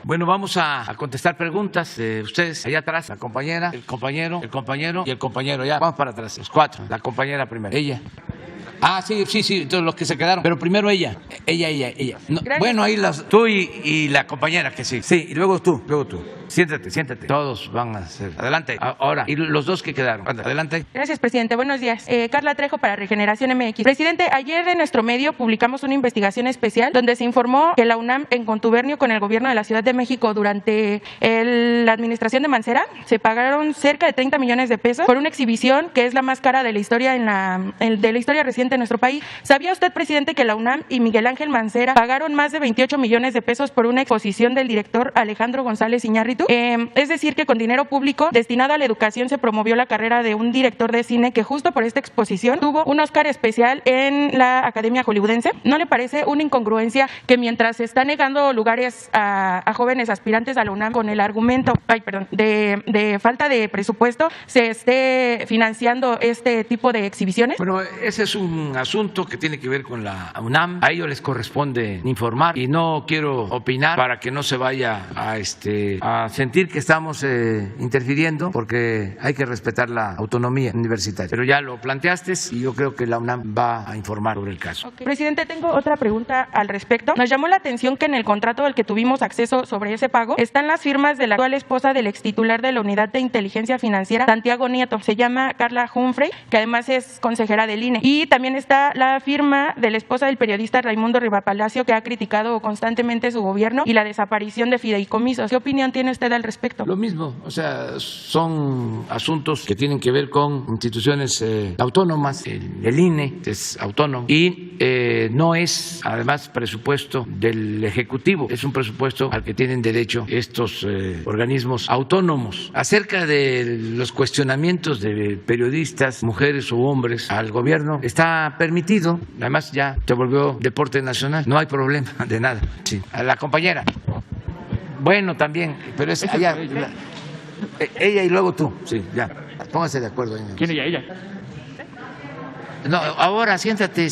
Bueno, vamos a contestar preguntas de ustedes. Allá atrás, la compañera, el compañero y el compañero. Ya, vamos para atrás, los cuatro. La compañera primero. Ella. Ah, sí, todos los que se quedaron. Pero primero ella. No, bueno, ahí tú y la compañera que sí. Sí, y luego tú. Siéntate. Todos van a ser. Adelante. Ahora, y los dos que quedaron. Adelante. Gracias, presidente. Buenos días. Carla Trejo para Regeneración MX. Presidente, ayer en nuestro medio publicamos una investigación especial donde se informó que la UNAM, en contubernio con el gobierno de la Ciudad de México durante la administración de Mancera, se pagaron cerca de 30 millones de pesos por una exhibición que es la más cara de la historia de la historia reciente en nuestro país. ¿Sabía usted, presidente, que la UNAM y Miguel Ángel Mancera pagaron más de 28 millones de pesos por una exposición del director Alejandro González Iñárritu? Es decir, que con dinero público destinado a la educación se promovió la carrera de un director de cine que justo por esta exposición tuvo un Oscar especial en la Academia Hollywoodense. ¿No le parece una incongruencia que mientras se está negando lugares a jóvenes aspirantes a la UNAM con el argumento de falta de presupuesto se esté financiando este tipo de exhibiciones? Bueno, ese es un asunto que tiene que ver con la UNAM. A ellos les corresponde informar y no quiero opinar para que no se vaya a sentir que estamos interfiriendo, porque hay que respetar la autonomía universitaria. Pero ya lo planteaste y yo creo que la UNAM va a informar sobre el caso. Okay. Presidente, tengo otra pregunta al respecto. Nos llamó la atención que en el contrato al que tuvimos acceso sobre ese pago están las firmas de la actual esposa del extitular de la Unidad de Inteligencia Financiera, Santiago Nieto. Se llama Carla Humphrey, que además es consejera del INE. Y también está la firma de la esposa del periodista Raimundo Rivapalacio, que ha criticado constantemente su gobierno y la desaparición de fideicomisos. ¿Qué opinión tiene usted al respecto? Lo mismo, o sea, son asuntos que tienen que ver con instituciones autónomas. El INE es autónomo y no es, además, presupuesto del Ejecutivo. Es un presupuesto al que tienen derecho estos organismos autónomos. Acerca de los cuestionamientos de periodistas, mujeres u hombres, al gobierno, está permitido. Además, ya se volvió deporte nacional. No hay problema de nada. Sí. A la compañera. Bueno, también, pero es allá. Ella y luego tú. Sí, ya. Pónganse de acuerdo. ¿Quién es ella? No, ahora siéntate.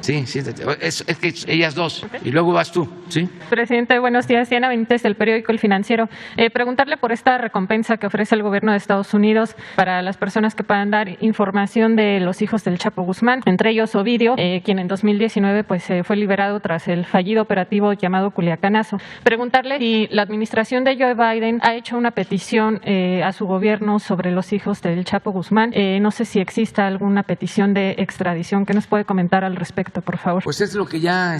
Sí, siéntate. Es que ellas dos. Y luego vas tú, ¿sí? Presidente, buenos días. Diana Benítez, del periódico El Financiero. Preguntarle por esta recompensa que ofrece el gobierno de Estados Unidos para las personas que puedan dar información de los hijos del Chapo Guzmán, entre ellos Ovidio, quien en 2019 fue liberado tras el fallido operativo llamado Culiacanazo. Preguntarle si la administración de Joe Biden ha hecho una petición a su gobierno sobre los hijos del Chapo Guzmán. No sé si exista alguna petición de extradición. ¿Qué nos puede comentar al respecto, por favor? Pues es lo que ya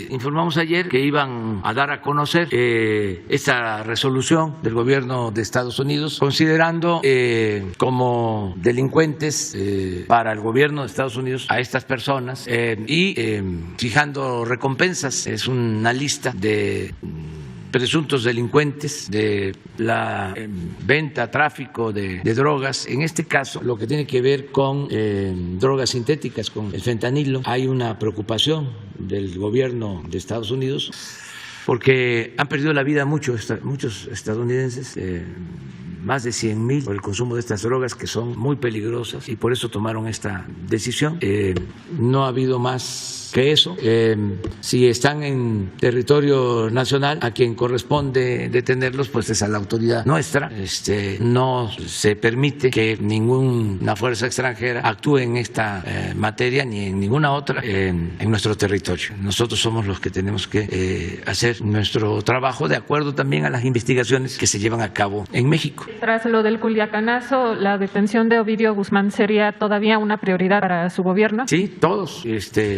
informamos ayer, que iban a dar a conocer esta resolución del gobierno de Estados Unidos, considerando como delincuentes para el gobierno de Estados Unidos a estas personas y fijando recompensas. Es una lista de presuntos delincuentes de la venta, tráfico de drogas. En este caso, lo que tiene que ver con drogas sintéticas, con el fentanilo, hay una preocupación del gobierno de Estados Unidos porque han perdido la vida muchos estadounidenses, más de 100,000 por el consumo de estas drogas que son muy peligrosas y por eso tomaron esta decisión. No ha habido más que eso. Si están en territorio nacional, a quien corresponde detenerlos pues es a la autoridad nuestra. No se permite que ninguna fuerza extranjera actúe en esta materia ni en ninguna otra en nuestro territorio. Nosotros somos los que tenemos que hacer nuestro trabajo de acuerdo también a las investigaciones que se llevan a cabo en México. Tras lo del Culiacanazo, ¿la detención de Ovidio Guzmán sería todavía una prioridad para su gobierno? Sí, todos.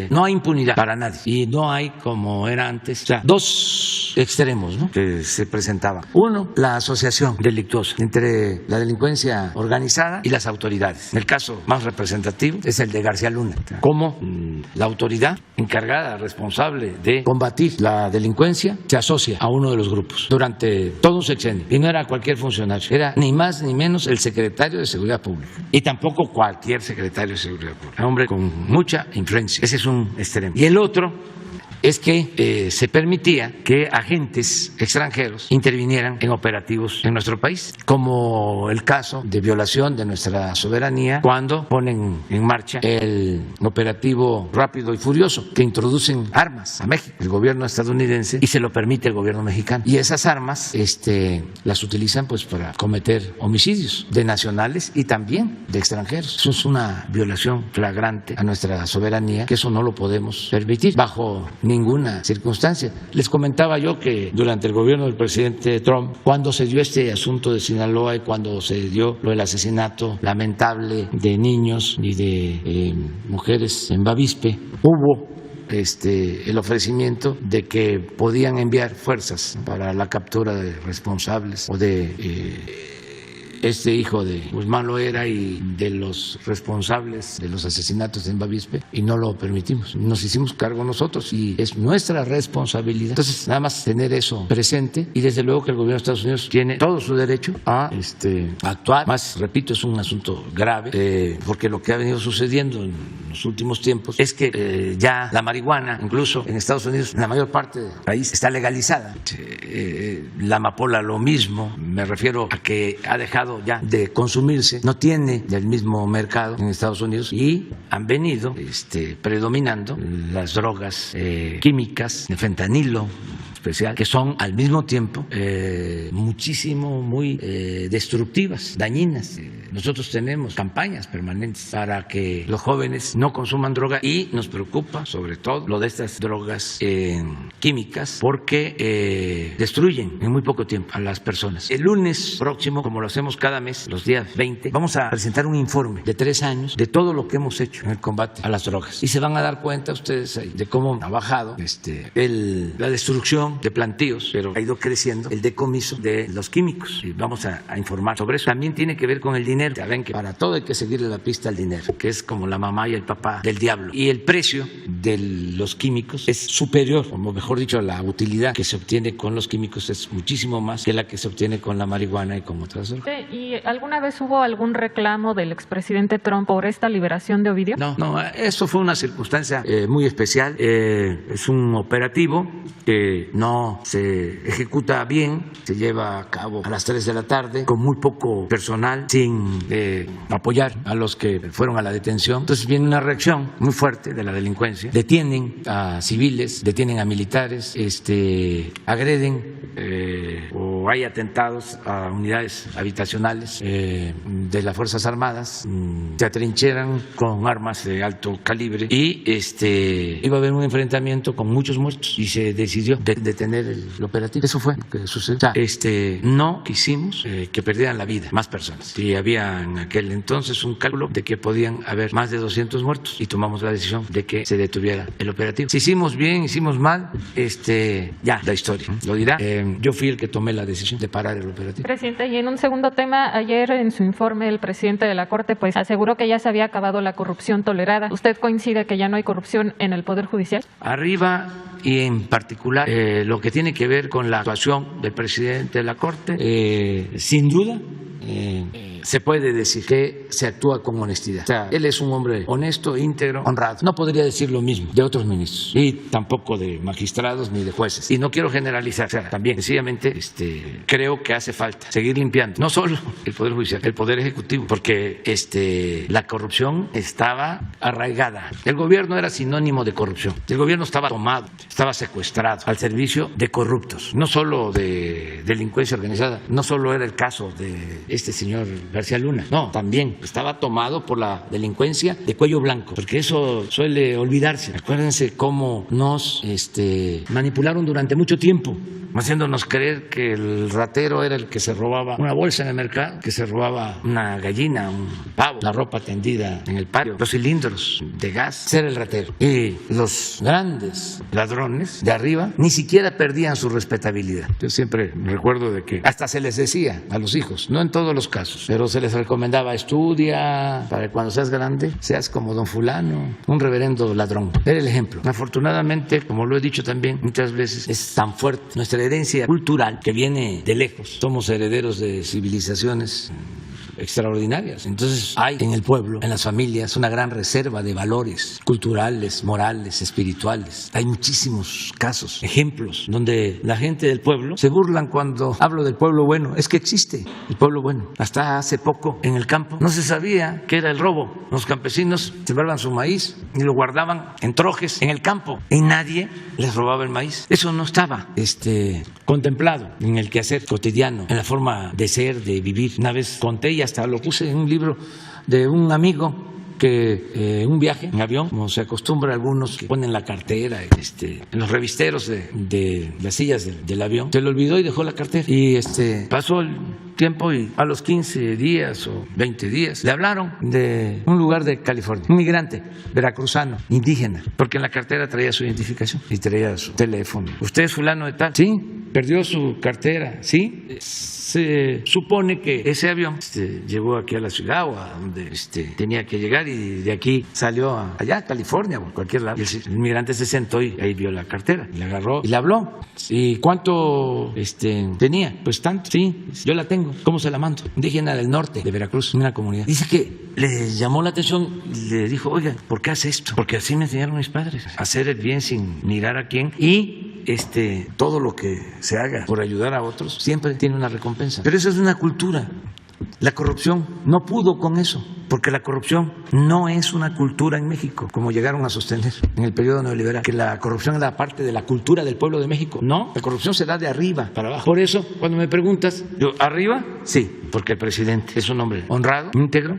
No hay impunidad para nadie y no hay, como era antes, dos extremos, ¿no?, que se presentaban. Uno, la asociación delictuosa entre la delincuencia organizada y las autoridades. El caso más representativo es el de García Luna, como la autoridad encargada, responsable de combatir la delincuencia, se asocia a uno de los grupos durante todo un sexenio. Y no era cualquier funcionario, era ni más ni menos el secretario de Seguridad Pública. Y tampoco cualquier secretario de Seguridad Pública, un hombre con mucha influencia. Ese es un extremo. Y el otro es que se permitía que agentes extranjeros intervinieran en operativos en nuestro país, como el caso de violación de nuestra soberanía cuando ponen en marcha el operativo Rápido y Furioso, que introducen armas a México, el gobierno estadounidense, y se lo permite el gobierno mexicano. Y esas armas las utilizan pues para cometer homicidios de nacionales y también de extranjeros. Eso es una violación flagrante a nuestra soberanía, que eso no lo podemos permitir bajo ninguna circunstancia. Les comentaba yo que durante el gobierno del presidente Trump, cuando se dio este asunto de Sinaloa y cuando se dio lo del asesinato lamentable de niños y de mujeres en Bavispe, hubo el ofrecimiento de que podían enviar fuerzas para la captura de responsables o de este hijo de Guzmán Loera y de los responsables de los asesinatos en Bavispe, y no lo permitimos. Nos hicimos cargo nosotros y es nuestra responsabilidad. Entonces, nada más tener eso presente, y desde luego que el gobierno de Estados Unidos tiene todo su derecho a actuar. Más, repito, es un asunto grave, porque lo que ha venido sucediendo en los últimos tiempos es que ya la marihuana, incluso en Estados Unidos, en la mayor parte del país, está legalizada. La amapola lo mismo, me refiero a que ha dejado ya de consumirse, no tiene el mismo mercado en Estados Unidos, y han venido predominando las drogas químicas, el fentanilo especial, que son al mismo tiempo muy destructivas, dañinas. Nosotros tenemos campañas permanentes para que los jóvenes no consuman droga, y nos preocupa sobre todo lo de estas drogas químicas, porque destruyen en muy poco tiempo a las personas. El lunes próximo, como lo hacemos cada mes, los días 20, vamos a presentar un informe de 3 años de todo lo que hemos hecho en el combate a las drogas, y se van a dar cuenta ustedes ahí de cómo ha bajado la destrucción de plantíos, pero ha ido creciendo el decomiso de los químicos, y vamos a informar sobre eso. También tiene que ver con el dinero. Ya ven que para todo hay que seguirle la pista al dinero, que es como la mamá y el papá del diablo, y el precio de los químicos es superior, o mejor dicho, la utilidad que se obtiene con los químicos es muchísimo más que la que se obtiene con la marihuana y con otras drogas. ¿Y alguna vez hubo algún reclamo del expresidente Trump por esta liberación de Ovidio? No, eso fue una circunstancia muy especial. Es un operativo que no se ejecuta bien, se lleva a cabo a las 3 de la tarde con muy poco personal, sin apoyar a los que fueron a la detención. Entonces viene una reacción muy fuerte de la delincuencia, detienen a civiles, detienen a militares, agreden o hay atentados a unidades habitacionales de las Fuerzas Armadas, se atrincheran con armas de alto calibre, y iba a haber un enfrentamiento con muchos muertos, y se decidió detener el operativo. Eso fue lo que sucedió. O sea, no quisimos que perdieran la vida más personas. Y había en aquel entonces un cálculo de que podían haber más de 200 muertos, y tomamos la decisión de que se detuviera el operativo. Si hicimos bien, hicimos mal, ya la historia lo dirá. Yo fui el que tomé la decisión de parar el operativo. Presidente, y en un segundo tema, ayer en su informe el presidente de la Corte pues aseguró que ya se había acabado la corrupción tolerada. ¿Usted coincide que ya no hay corrupción en el Poder Judicial? Arriba, y en particular lo que tiene que ver con la actuación del presidente de la Corte, sin duda se puede decir que se actúa con honestidad. O sea, él es un hombre honesto, íntegro, honrado. No podría decir lo mismo de otros ministros, y tampoco de magistrados ni de jueces. Y no quiero generalizar. O sea, también, sencillamente, creo que hace falta seguir limpiando, no solo el Poder Judicial, el Poder Ejecutivo, porque la corrupción estaba arraigada. El gobierno era sinónimo de corrupción. El gobierno estaba tomado, estaba secuestrado al servicio de corruptos, no solo de delincuencia organizada. No solo era el caso de este señor García Luna, no, también estaba tomado por la delincuencia de cuello blanco, porque eso suele olvidarse. Acuérdense cómo nos manipularon durante mucho tiempo, haciéndonos creer que el ratero era el que se robaba una bolsa en el mercado, que se robaba una gallina, un pavo, la ropa tendida en el patio, los cilindros de gas. Ser el ratero. Y los grandes ladrones de arriba ni siquiera perdían su respetabilidad. Yo siempre me recuerdo de que hasta se les decía a los hijos, no en todos los casos, pero se les recomendaba: estudia para que cuando seas grande seas como don fulano, un reverendo ladrón. Era el ejemplo. Afortunadamente, como lo he dicho también muchas veces, es tan fuerte nuestra herencia cultural que viene de lejos. Somos herederos de civilizaciones extraordinarias. Entonces hay en el pueblo, en las familias, una gran reserva de valores culturales, morales, espirituales. Hay muchísimos casos, ejemplos, donde la gente del pueblo se burlan cuando hablo del pueblo bueno. Es que existe el pueblo bueno. Hasta hace poco en el campo no se sabía qué era el robo. Los campesinos sembraban su maíz y lo guardaban en trojes en el campo y nadie les robaba el maíz. Eso no estaba contemplado en el quehacer cotidiano, en la forma de ser, de vivir. Una vez conté y hasta lo puse en un libro de un amigo que un viaje en avión, como se acostumbra, algunos que ponen la cartera en los revisteros de las sillas del avión, se le olvidó y dejó la cartera. Y pasó el tiempo y a los 15 días o 20 días le hablaron de un lugar de California, un migrante veracruzano, indígena, porque en la cartera traía su identificación y traía su teléfono. ¿Usted es fulano de tal? Sí. ¿Perdió su cartera? Sí. Se supone que ese avión llegó aquí a la ciudad o a donde tenía que llegar y de aquí salió allá a California o a cualquier lado. Y el inmigrante se sentó y ahí vio la cartera, y la agarró y le habló. ¿Y cuánto tenía? Pues tanto. Sí, yo la tengo. ¿Cómo se la mando? Indígena del norte de Veracruz, una comunidad. Dice que le llamó la atención y le dijo, oiga, ¿por qué hace esto? Porque así me enseñaron mis padres, hacer el bien sin mirar a quién, y todo lo que se haga por ayudar a otros siempre tiene una recompensa. Pero eso es una cultura. La corrupción no pudo con eso, porque la corrupción no es una cultura en México, como llegaron a sostener en el periodo neoliberal, que la corrupción era parte de la cultura del pueblo de México. No, la corrupción se da de arriba para abajo. Por eso, cuando me preguntas, yo, ¿arriba? Sí, porque el presidente es un hombre honrado, íntegro,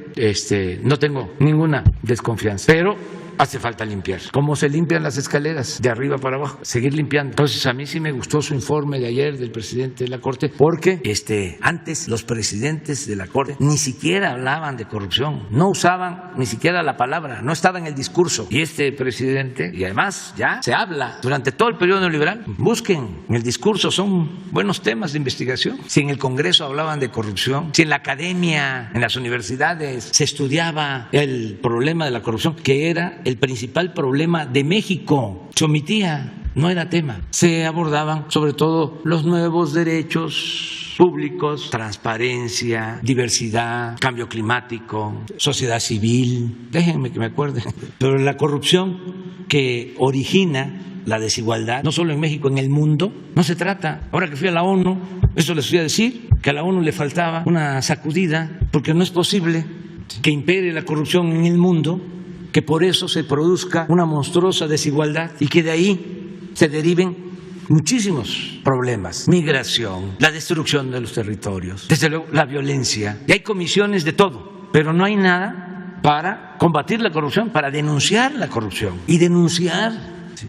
no tengo ninguna desconfianza, pero hace falta limpiar. ¿Cómo se limpian las escaleras? De arriba para abajo. Seguir limpiando. Entonces, a mí sí me gustó su informe de ayer del presidente de la Corte, porque antes los presidentes de la Corte ni siquiera hablaban de corrupción, no usaban ni siquiera la palabra, no estaba en el discurso. Y este presidente, y además ya se habla durante todo el periodo neoliberal, busquen en el discurso, son buenos temas de investigación. Si en el Congreso hablaban de corrupción, si en la academia, en las universidades se estudiaba el problema de la corrupción, que era el principal problema de México, se omitía, no era tema. Se abordaban sobre todo los nuevos derechos públicos, transparencia, diversidad, cambio climático, sociedad civil, déjenme que me acuerde. Pero la corrupción que origina la desigualdad, no solo en México, en el mundo, no se trata. Ahora que fui a la ONU, eso les fui a decir, que a la ONU le faltaba una sacudida, porque no es posible que impere la corrupción en el mundo, que por eso se produzca una monstruosa desigualdad y que de ahí se deriven muchísimos problemas: migración, la destrucción de los territorios, desde luego la violencia. Y hay comisiones de todo, pero no hay nada para combatir la corrupción, para denunciar la corrupción y denunciar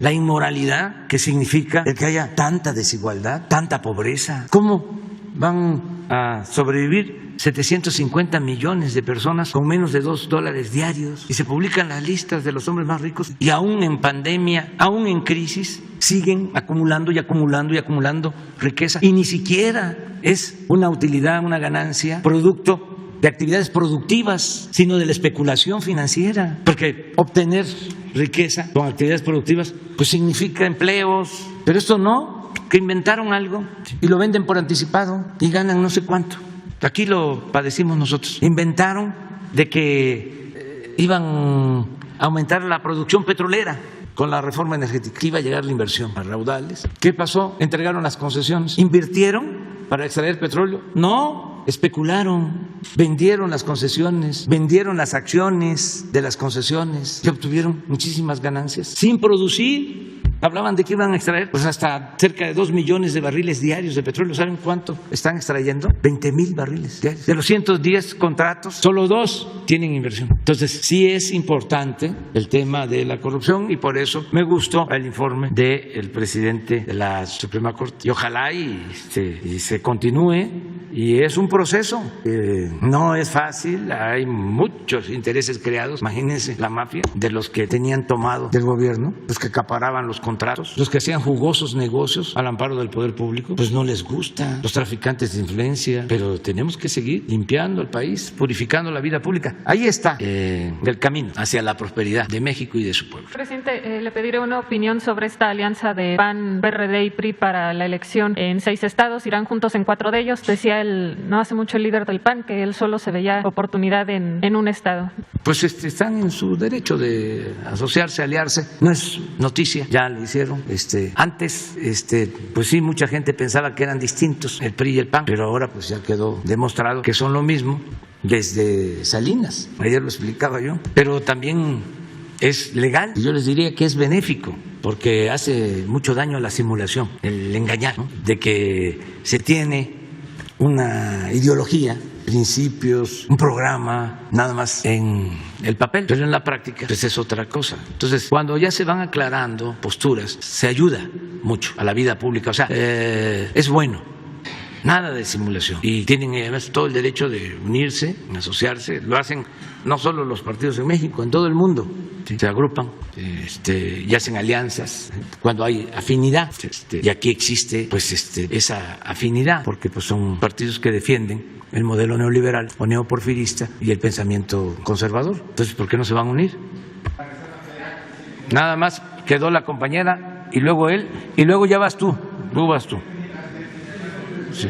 la inmoralidad que significa el que haya tanta desigualdad, tanta pobreza. ¿Cómo van a sobrevivir 750 millones de personas con menos de $2 diarios? Y se publican las listas de los hombres más ricos y aún en pandemia, aún en crisis, siguen acumulando y acumulando y acumulando riqueza, y ni siquiera es una utilidad, una ganancia producto de actividades productivas, sino de la especulación financiera, porque obtener riqueza con actividades productivas pues significa empleos, pero esto no, que inventaron algo y lo venden por anticipado y ganan no sé cuánto. Aquí lo padecimos nosotros. Inventaron de que iban a aumentar la producción petrolera con la reforma energética, que iba a llegar la inversión a raudales. ¿Qué pasó? Entregaron las concesiones. ¿Invirtieron para extraer petróleo? No, especularon, vendieron las concesiones, vendieron las acciones de las concesiones y obtuvieron muchísimas ganancias sin producir. Hablaban de que iban a extraer pues hasta cerca de 2 millones de barriles diarios de petróleo. ¿Saben cuánto están extrayendo? 20,000 barriles diarios. De los 110 contratos, solo 2 tienen inversión. Entonces, sí es importante el tema de la corrupción, y por eso me gustó el informe del presidente de la Suprema Corte. Y ojalá y se continúe. Y es un proceso, no es fácil, hay muchos intereses creados. Imagínense la mafia de los que tenían tomado del gobierno, los que acaparaban los contratos contratos, los que hacían jugosos negocios al amparo del poder público, pues no les gusta, los traficantes de influencia, pero tenemos que seguir limpiando el país, purificando la vida pública. Ahí está el camino hacia la prosperidad de México y de su pueblo. Presidente, le pediré una opinión sobre esta alianza de PAN, PRD y PRI para la elección en 6 estados. Irán juntos en 4 de ellos. Decía no hace mucho el líder del PAN que él solo se veía oportunidad en un estado. Pues están en su derecho de asociarse, aliarse. No es noticia, ya lo hicieron. Antes, pues sí, mucha gente pensaba que eran distintos el PRI y el PAN, pero ahora pues ya quedó demostrado que son lo mismo desde Salinas. Ayer lo explicaba yo, pero también es legal y yo les diría que es benéfico porque hace mucho daño a la simulación, el engañar, ¿no? De que se tiene una ideología, principios, un programa, nada más en el papel, pero en la práctica pues es otra cosa. Entonces, cuando ya se van aclarando posturas, se ayuda mucho a la vida pública, o sea, es bueno. Nada de simulación. Y tienen además todo el derecho de unirse, asociarse. Lo hacen no solo los partidos en México, en todo el mundo. ¿Sí? Se agrupan y hacen alianzas cuando hay afinidad. Y aquí existe pues esa afinidad, porque pues son partidos que defienden el modelo neoliberal o neoporfirista y el pensamiento conservador. Entonces, ¿por qué no se van a unir? Nada más quedó la compañera y luego él y luego ya vas tú. Luego vas tú. Sí.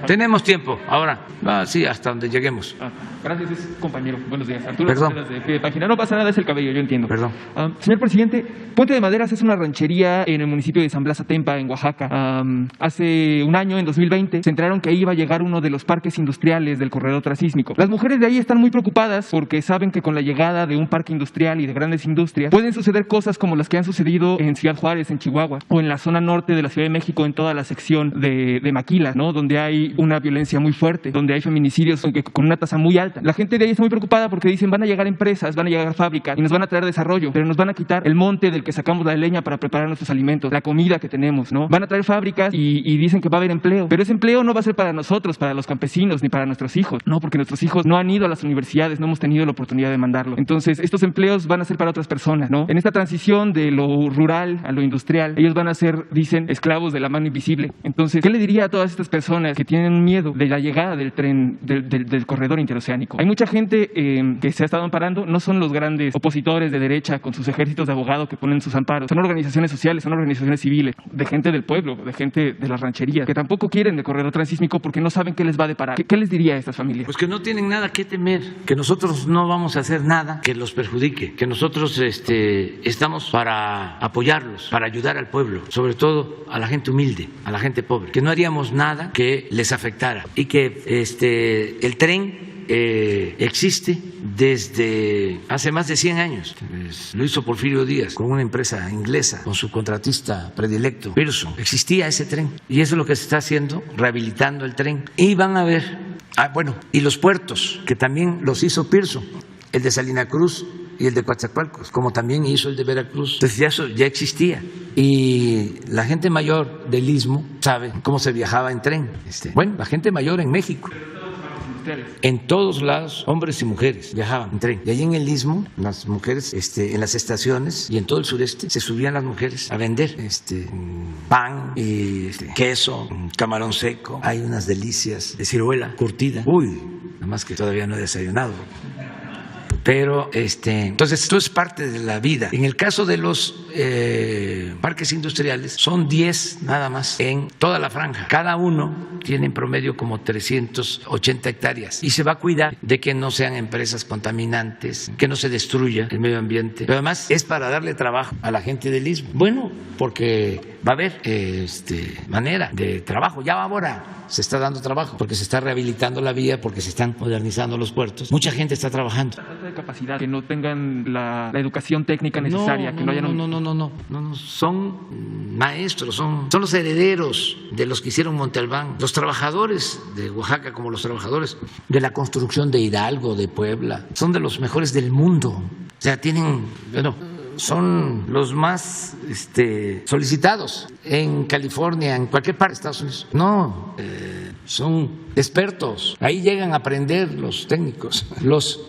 Tenemos tiempo ahora. Sí, hasta donde lleguemos. Gracias, compañero. Buenos días. Arturo, perdón. De pie de página. No pasa nada, es el cabello, yo entiendo. Perdón. Señor presidente, Puente de Maderas es una ranchería en el municipio de San Blas Atempa, en Oaxaca. Hace un año, en 2020, se enteraron que ahí iba a llegar uno de los parques industriales del corredor transísmico. Las mujeres de ahí están muy preocupadas porque saben que con la llegada de un parque industrial y de grandes industrias pueden suceder cosas como las que han sucedido en Ciudad Juárez, en Chihuahua, o en la zona norte de la Ciudad de México, en toda la sección de Maquila, ¿no? Donde hay una violencia muy fuerte, donde hay feminicidios con una tasa muy alta. La gente de ahí está muy preocupada porque dicen van a llegar empresas, van a llegar fábricas y nos van a traer desarrollo, pero nos van a quitar el monte del que sacamos la leña para preparar nuestros alimentos, la comida que tenemos, ¿no? Van a traer fábricas y dicen que va a haber empleo, pero ese empleo no va a ser para nosotros, para los campesinos, ni para nuestros hijos, no, porque nuestros hijos no han ido a las universidades, no hemos tenido la oportunidad de mandarlo. Entonces, estos empleos van a ser para otras personas, ¿no? En esta transición de lo rural a lo industrial, ellos van a ser, dicen, esclavos de la mano invisible. Entonces, ¿qué le diría a todas estas personas que tienen miedo de la llegada del tren, del corredor interoceánico? Hay mucha gente que se ha estado amparando, no son los grandes opositores de derecha con sus ejércitos de abogados que ponen sus amparos, son organizaciones sociales, son organizaciones civiles, de gente del pueblo, de gente de las rancherías, que tampoco quieren el corredor transísmico porque no saben qué les va a deparar. ¿Qué les diría a estas familias? Pues que no tienen nada que temer, que nosotros no vamos a hacer nada que los perjudique, que nosotros estamos para apoyarlos, para ayudar al pueblo, sobre todo a la gente humilde, a la gente pobre, que no haríamos nada que les afectara y que el tren existe desde hace más de 100 años. Lo hizo Porfirio Díaz con una empresa inglesa, con su contratista predilecto, Pearson. Existía ese tren y eso es lo que se está haciendo, rehabilitando el tren. Y van a ver, y los puertos, que también los hizo Pearson, el de Salina Cruz y el de Coatzacoalcos, como también hizo el de Veracruz. Entonces eso ya existía. Y la gente mayor del Istmo sabe cómo se viajaba en tren. La gente mayor en México. En todos lados, hombres y mujeres viajaban en tren. Y allí en el Istmo, las mujeres, en las estaciones y en todo el sureste, se subían las mujeres a vender pan y queso, camarón seco. Hay unas delicias de ciruela curtida. Nada más que todavía no he desayunado. Pero entonces esto es parte de la vida. En el caso de los parques industriales son 10 nada más en toda la franja. Cada uno tiene en promedio como 380 hectáreas y se va a cuidar de que no sean empresas contaminantes, que no se destruya el medio ambiente. Pero además es para darle trabajo a la gente del Istmo. Porque va a haber manera de trabajo. Ya ahora se está dando trabajo porque se está rehabilitando la vía, porque se están modernizando los puertos. Mucha gente está trabajando. Capacidad, que no tengan la educación técnica necesaria, que no hayan... No, son maestros, son los herederos de los que hicieron Monte Albán, los trabajadores de Oaxaca como los trabajadores de la construcción de Hidalgo, de Puebla, son de los mejores del mundo. O sea, son los más solicitados en California, en cualquier parte de Estados Unidos. Son expertos. Ahí llegan a aprender los técnicos, los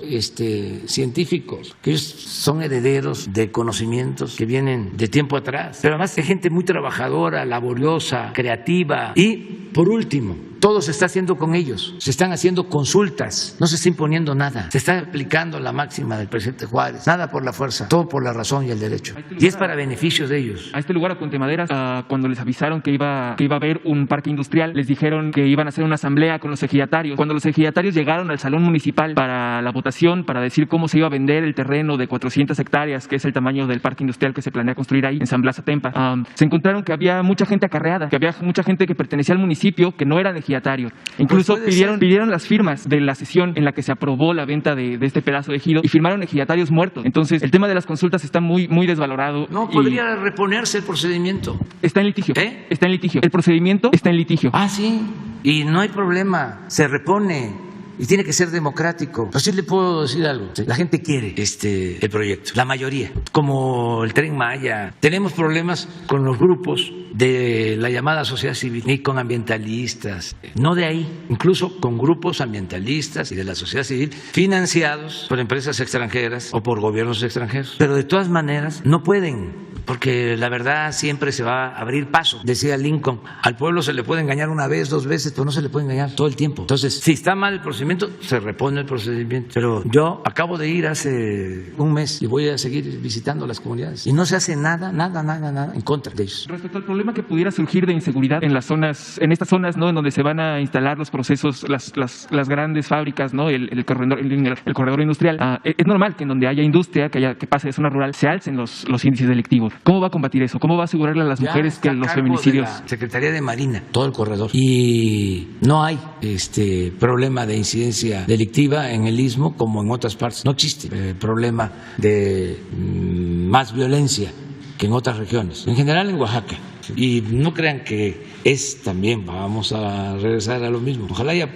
científicos, que ellos son herederos de conocimientos que vienen de tiempo atrás. Pero además hay gente muy trabajadora, laboriosa, creativa. Y, por último, todo se está haciendo con ellos. Se están haciendo consultas, no se está imponiendo nada. Se está aplicando la máxima del presidente Juárez. Nada por la fuerza, todo por la razón y el derecho. Y es para beneficio de ellos. A este lugar, a Puente Maderas, cuando les avisaron que iba a haber un parque industrial, les dijeron que iban a hacer una asamblea con los ejidatarios. Cuando los ejidatarios llegaron al salón municipal para la votación, para decir cómo se iba a vender el terreno de 400 hectáreas, que es el tamaño del parque industrial que se planea construir ahí en San Blas Atempa, se encontraron que había mucha gente acarreada, que había mucha gente que pertenecía al municipio, que no eran ejidatarios. Incluso pidieron las firmas de la sesión en la que se aprobó la venta de este pedazo de ejido y firmaron ejidatarios muertos. Entonces, el tema de las consultas está muy desvalorado. No, podría reponerse el procedimiento. Está en litigio. Está en litigio. El procedimiento está en litigio. Ah, sí. Y no hay problema. Se repone. Y tiene que ser democrático. Pero sí le puedo decir algo. La gente quiere el proyecto, la mayoría. Como el Tren Maya. Tenemos problemas con los grupos de la llamada sociedad civil y con ambientalistas. No de ahí, incluso con grupos ambientalistas y de la sociedad civil financiados por empresas extranjeras o por gobiernos extranjeros. Pero de todas maneras no pueden. Porque la verdad siempre se va a abrir paso. Decía Lincoln, al pueblo se le puede engañar una vez, 2 veces, pero no se le puede engañar todo el tiempo. Entonces, si está mal el procedimiento, se repone el procedimiento. Pero yo acabo de ir hace un mes y voy a seguir visitando las comunidades. Y no se hace nada en contra de ellos. Respecto al problema que pudiera surgir de inseguridad en las zonas, en estas zonas, ¿no?, en donde se van a instalar los procesos, las grandes fábricas, ¿no?, el corredor industrial, es normal que en donde haya industria, que pase de zona rural, se alcen los índices delictivos. ¿Cómo va a combatir eso? ¿Cómo va a asegurarle a las mujeres que los feminicidios? De la Secretaría de Marina, todo el corredor. Y no hay problema de incidencia delictiva en el Istmo como en otras partes. No existe problema de más violencia que en otras regiones. En general en Oaxaca. Y no crean que es también, vamos a regresar a lo mismo. Ojalá ya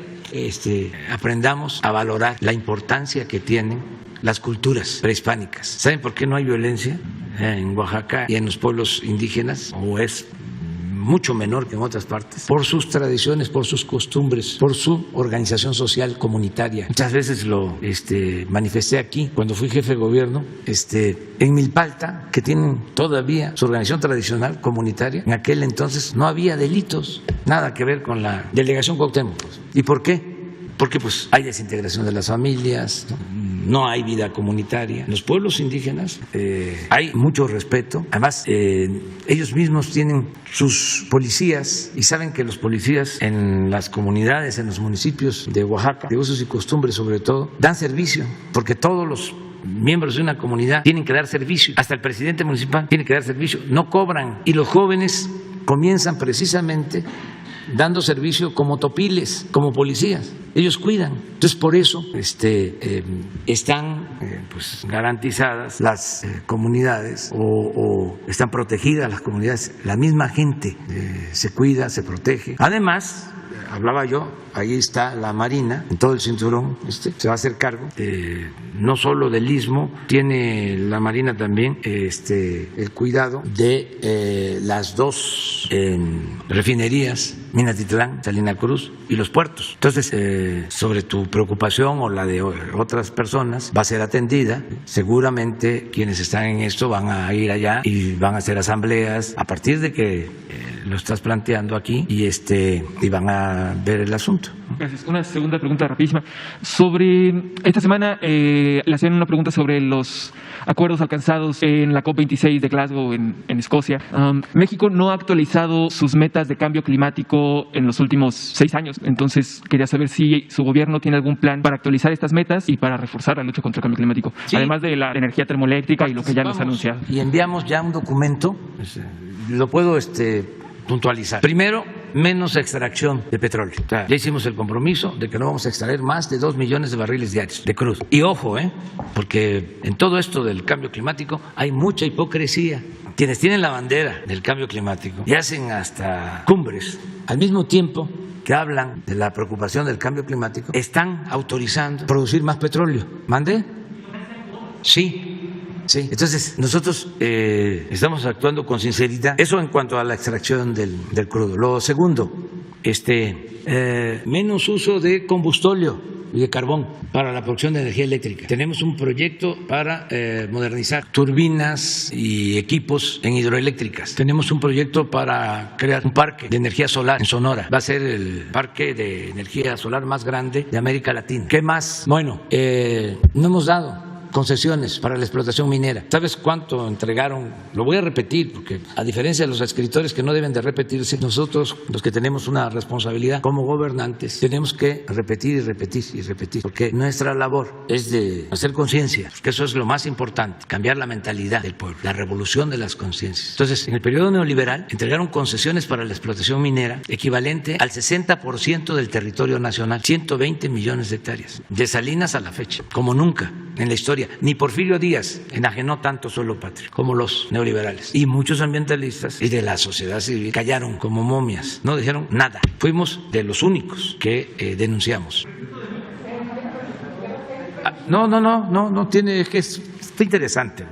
aprendamos a valorar la importancia que tienen las culturas prehispánicas. ¿Saben por qué no hay violencia en Oaxaca y en los pueblos indígenas? O es mucho menor que en otras partes, por sus tradiciones, por sus costumbres, por su organización social comunitaria. Muchas veces lo manifesté aquí cuando fui jefe de gobierno, en Milpalta, que tienen todavía su organización tradicional comunitaria. En aquel entonces no había delitos, nada que ver con la delegación Cuauhtémoc. ¿Y por qué? Porque pues hay desintegración de las familias, no hay vida comunitaria. En los pueblos indígenas hay mucho respeto. Además, ellos mismos tienen sus policías y saben que los policías en las comunidades, en los municipios de Oaxaca, de usos y costumbres sobre todo, dan servicio, porque todos los miembros de una comunidad tienen que dar servicio. Hasta el presidente municipal tiene que dar servicio. No cobran. Y los jóvenes comienzan precisamente dando servicio como topiles, como policías. Ellos cuidan. Entonces, por eso están garantizadas las comunidades o están protegidas las comunidades. La misma gente se cuida, se protege. Además, hablaba yo, ahí está la Marina, en todo el cinturón, se va a hacer cargo no solo del Istmo, tiene la Marina también el cuidado de las 2 refinerías, Minatitlán, Salina Cruz y los puertos. Entonces, sobre tu preocupación o la de otras personas, va a ser atendida. Seguramente quienes están en esto van a ir allá y van a hacer asambleas a partir de que lo estás planteando aquí y van a ver el asunto. Gracias. Una segunda pregunta rapidísima. Sobre esta semana le hacían una pregunta sobre los acuerdos alcanzados en la COP26 de Glasgow en Escocia. México no ha actualizado sus metas de cambio climático en los últimos 6 años. Entonces quería saber si su gobierno tiene algún plan para actualizar estas metas y para reforzar la lucha contra el cambio climático. Sí. Además de la energía termoeléctrica y lo que ya nos ha anunciado. Y enviamos ya un documento, lo puedo puntualizar. Primero, menos extracción de petróleo. O sea, ya hicimos el compromiso de que no vamos a extraer más de 2 millones de barriles diarios de crudo. Y ojo, porque en todo esto del cambio climático hay mucha hipocresía. Quienes tienen la bandera del cambio climático y hacen hasta cumbres al mismo tiempo que hablan de la preocupación del cambio climático, están autorizando producir más petróleo. ¿Mandé? Sí. Sí, entonces nosotros estamos actuando con sinceridad. Eso en cuanto a la extracción del crudo. Lo segundo, menos uso de combustóleo y de carbón para la producción de energía eléctrica. Tenemos un proyecto para modernizar turbinas y equipos en hidroeléctricas. Tenemos un proyecto para crear un parque de energía solar en Sonora. Va a ser el parque de energía solar más grande de América Latina. ¿Qué más? Bueno, no hemos dado concesiones para la explotación minera. ¿Sabes cuánto entregaron? Lo voy a repetir porque a diferencia de los escritores que no deben de repetirse, nosotros los que tenemos una responsabilidad como gobernantes tenemos que repetir y repetir y repetir, porque nuestra labor es de hacer conciencia, porque eso es lo más importante, cambiar la mentalidad del pueblo, la revolución de las conciencias. Entonces, en el periodo neoliberal entregaron concesiones para la explotación minera equivalente al 60% del territorio nacional, 120 millones de hectáreas, de Salinas a la fecha, como nunca en la historia. Ni Porfirio Díaz enajenó tanto suelo patrio como los neoliberales. Y muchos ambientalistas y de la sociedad civil callaron como momias, no dijeron nada. Fuimos de los únicos que denunciamos. No tiene que está interesante.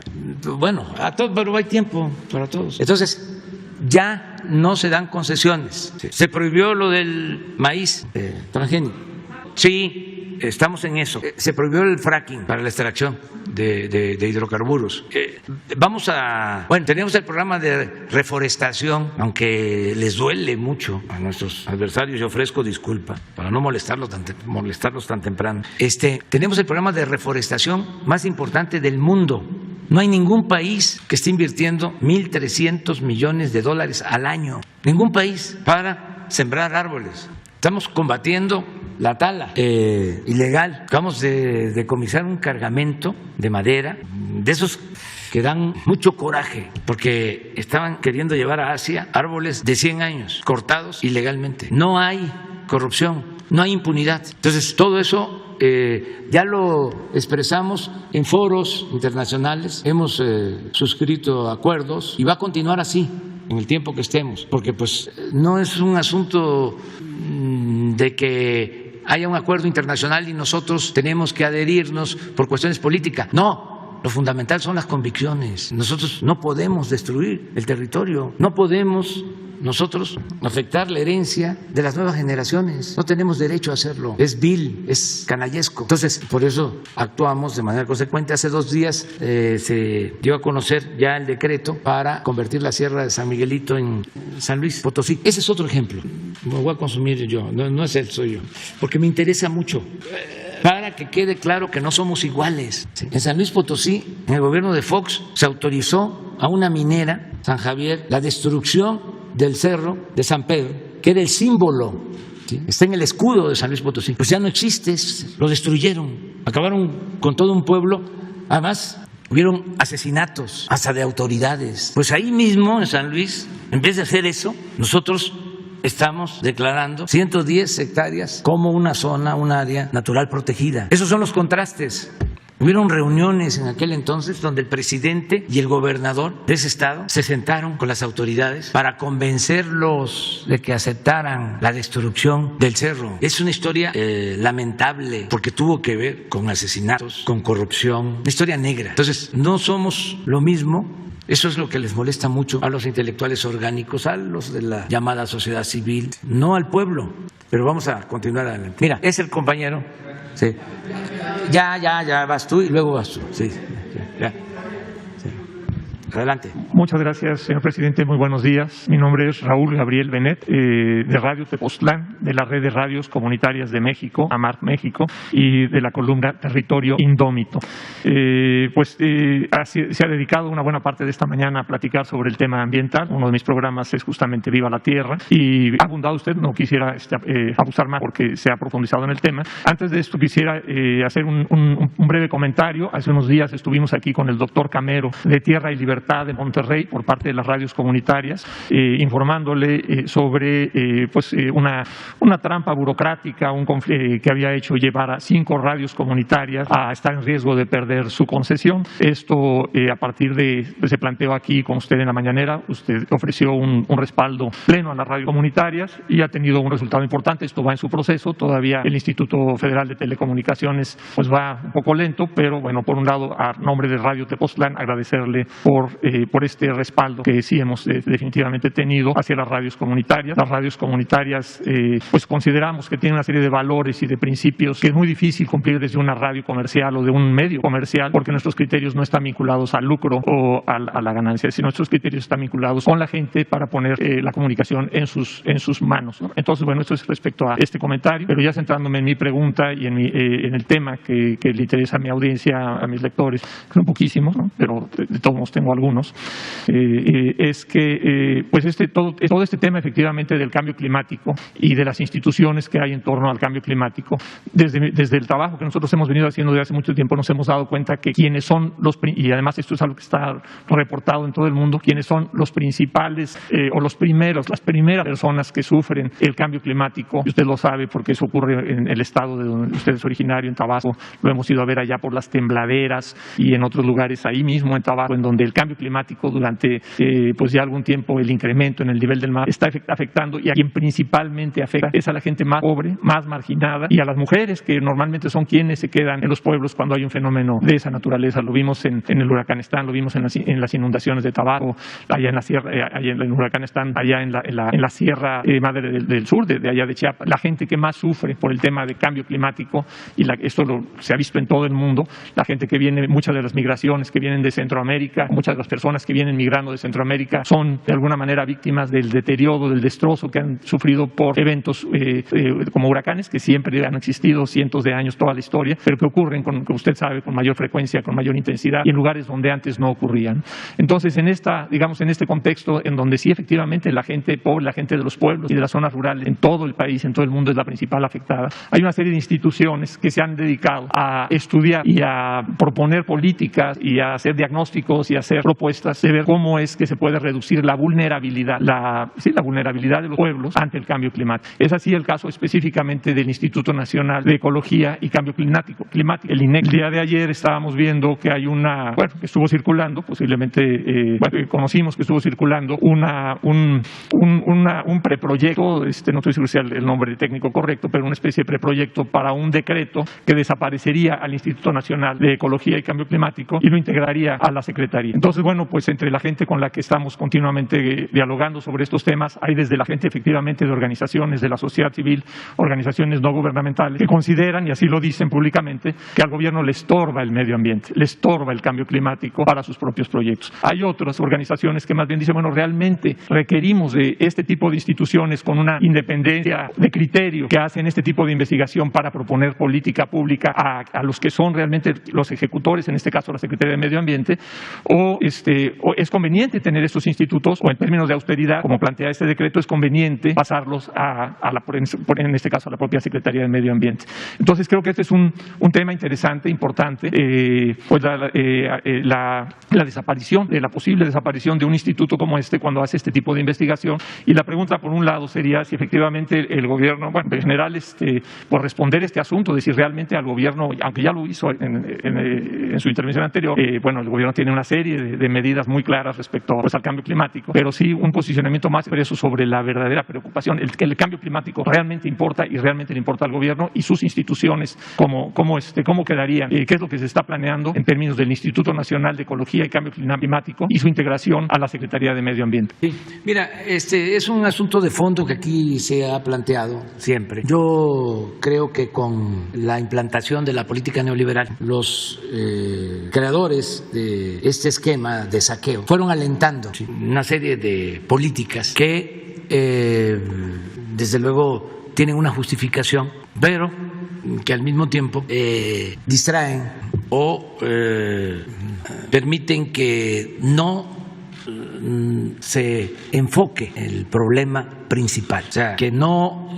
Bueno, pero hay tiempo para todos. Entonces, ya no se dan concesiones. Se prohibió lo del maíz transgénico. Sí. Estamos en eso. Se prohibió el fracking para la extracción de hidrocarburos. Tenemos el programa de reforestación, aunque les duele mucho a nuestros adversarios. Yo ofrezco disculpa para no molestarlos tan temprano. Tenemos el programa de reforestación más importante del mundo. No hay ningún país que esté invirtiendo $1,300 millones al año. Ningún país para sembrar árboles. Estamos combatiendo la tala ilegal. Acabamos de decomisar un cargamento de madera, de esos que dan mucho coraje, porque estaban queriendo llevar a Asia árboles de 100 años, cortados ilegalmente. No hay corrupción, no hay impunidad. Entonces, todo eso ya lo expresamos en foros internacionales, hemos suscrito acuerdos y va a continuar así en el tiempo que estemos, porque pues no es un asunto de que haya un acuerdo internacional y nosotros tenemos que adherirnos por cuestiones políticas. No, lo fundamental son las convicciones. Nosotros no podemos destruir el territorio, no podemos nosotros afectar la herencia de las nuevas generaciones. No tenemos derecho a hacerlo. Es vil, es canallesco. Entonces, por eso actuamos de manera consecuente. Hace 2 días se dio a conocer ya el decreto para convertir la Sierra de San Miguelito en San Luis Potosí. Ese es otro ejemplo. Me voy a consumir yo, no es él, soy yo, porque me interesa mucho. Para que quede claro que no somos iguales. En San Luis Potosí, en el gobierno de Fox, se autorizó a una minera, San Javier, la destrucción del cerro de San Pedro, que era el símbolo, ¿sí? Está en el escudo de San Luis Potosí. Pues ya no existe, lo destruyeron, acabaron con todo un pueblo. Además, hubieron asesinatos hasta de autoridades. Pues ahí mismo, en San Luis, en vez de hacer eso, nosotros estamos declarando 110 hectáreas como una zona, un área natural protegida. Esos son los contrastes. Hubieron reuniones en aquel entonces donde el presidente y el gobernador de ese estado se sentaron con las autoridades para convencerlos de que aceptaran la destrucción del cerro. Es una historia lamentable porque tuvo que ver con asesinatos, con corrupción, una historia negra. Entonces, no somos lo mismo. Eso es lo que les molesta mucho a los intelectuales orgánicos, a los de la llamada sociedad civil, no al pueblo. Pero vamos a continuar adelante. Mira, es el compañero. Sí. Ya vas tú y luego vas tú. Sí. Ya. Sí. Adelante. Muchas gracias, señor presidente. Muy buenos días. Mi nombre es Raúl Gabriel Benet, de Radio Tepoztlán, de la Red de Radios Comunitarias de México, AMAR México, y de la columna Territorio Indómito. Se ha dedicado una buena parte de esta mañana a platicar sobre el tema ambiental. Uno de mis programas es justamente Viva la Tierra, y ha abundado usted, no quisiera abusar más porque se ha profundizado en el tema. Antes de esto quisiera hacer un breve comentario. Hace unos días estuvimos aquí con el doctor Camero de Tierra y Libertad de Monterrey por parte de las radios comunitarias, informándole sobre una trampa burocrática que había hecho llevar a 5 radios comunitarias a estar en riesgo de perder su concesión. Esto a partir se planteó aquí con usted en la mañanera. Usted ofreció un respaldo pleno a las radios comunitarias y ha tenido un resultado importante. Esto va en su proceso. Todavía el Instituto Federal de Telecomunicaciones va un poco lento, pero bueno, por un lado, a nombre de Radio Tepoztlán, agradecerle por por este respaldo que sí hemos definitivamente tenido hacia las radios comunitarias. Las radios comunitarias pues consideramos que tienen una serie de valores y de principios que es muy difícil cumplir desde una radio comercial o de un medio comercial, porque nuestros criterios no están vinculados al lucro o a la ganancia, sino nuestros criterios están vinculados con la gente para poner la comunicación en sus manos, ¿no? Entonces, bueno, esto es respecto a este comentario, pero ya centrándome en mi pregunta y en el tema que le interesa a mi audiencia, a mis lectores, que son poquísimos, ¿no? Pero de todos modos tengo algunos, es que pues todo este tema efectivamente del cambio climático y de las instituciones que hay en torno al cambio climático, desde el trabajo que nosotros hemos venido haciendo desde hace mucho tiempo, nos hemos dado cuenta que quienes son y además esto es algo que está reportado en todo el mundo, quienes son los principales o las primeras personas que sufren el cambio climático, y usted lo sabe porque eso ocurre en el estado de donde usted es originario, en Tabasco, lo hemos ido a ver allá por las tembladeras y en otros lugares ahí mismo en Tabasco, en donde el cambio climático durante pues ya algún tiempo, el incremento en el nivel del mar está afectando, y a quien principalmente afecta es a la gente más pobre, más marginada, y a las mujeres, que normalmente son quienes se quedan en los pueblos cuando hay un fenómeno de esa naturaleza. Lo vimos en el Huracanistán, lo vimos en las inundaciones de Tabasco, allá en la sierra, allá en el Huracanistán, allá en la sierra madre del sur, de allá de Chiapas. La gente que más sufre por el tema de cambio climático, y esto se ha visto en todo el mundo, la gente que viene, muchas de las migraciones que vienen de Centroamérica, muchas de las personas que vienen migrando de Centroamérica son de alguna manera víctimas del deterioro, del destrozo que han sufrido por eventos como huracanes, que siempre han existido cientos de años, toda la historia, pero que ocurren, como usted sabe, con mayor frecuencia, con mayor intensidad y en lugares donde antes no ocurrían. Entonces, en este contexto en donde sí efectivamente la gente pobre, la gente de los pueblos y de las zonas rurales en todo el país, en todo el mundo es la principal afectada, hay una serie de instituciones que se han dedicado a estudiar y a proponer políticas y a hacer diagnósticos y a hacer propuestas de ver cómo es que se puede reducir la vulnerabilidad de los pueblos ante el cambio climático. Es así el caso específicamente del Instituto Nacional de Ecología y Cambio Climático, el INEC. El día de ayer estábamos viendo que hay que estuvo circulando, posiblemente, conocimos que estuvo circulando un preproyecto, no estoy seguro si es el nombre técnico correcto, pero una especie de preproyecto para un decreto que desaparecería al Instituto Nacional de Ecología y Cambio Climático y lo integraría a la Secretaría. Entonces, bueno, pues entre la gente con la que estamos continuamente dialogando sobre estos temas, hay desde la gente efectivamente de organizaciones de la sociedad civil, organizaciones no gubernamentales, que consideran, y así lo dicen públicamente, que al gobierno le estorba el medio ambiente, le estorba el cambio climático para sus propios proyectos. Hay otras organizaciones que más bien dicen, bueno, realmente requerimos de este tipo de instituciones con una independencia de criterio que hacen este tipo de investigación para proponer política pública a los que son realmente los ejecutores, en este caso la Secretaría de Medio Ambiente, o es conveniente tener estos institutos, o en términos de austeridad, como plantea este decreto, es conveniente pasarlos en este caso a la propia Secretaría de Medio Ambiente. Entonces creo que este es un tema interesante, importante, pues la desaparición, la posible desaparición de un instituto como este cuando hace este tipo de investigación. Y la pregunta, por un lado, sería si efectivamente el gobierno, bueno, en general, por responder este asunto, de si realmente al gobierno, aunque ya lo hizo en su intervención anterior, bueno, el gobierno tiene una serie de medidas muy claras respecto pues, al cambio climático, pero sí un posicionamiento más expreso sobre la verdadera preocupación, el cambio climático realmente importa y realmente le importa al gobierno y sus instituciones, cómo quedarían, qué es lo que se está planeando en términos del Instituto Nacional de Ecología y Cambio Climático y su integración a la Secretaría de Medio Ambiente. Sí. Mira, es un asunto de fondo que aquí se ha planteado siempre. Yo creo que con la implantación de la política neoliberal, los creadores de este esquema de saqueo fueron alentando una serie de políticas que desde luego tienen una justificación, pero que al mismo tiempo distraen o permiten que no se enfoque el problema principal, o sea, que no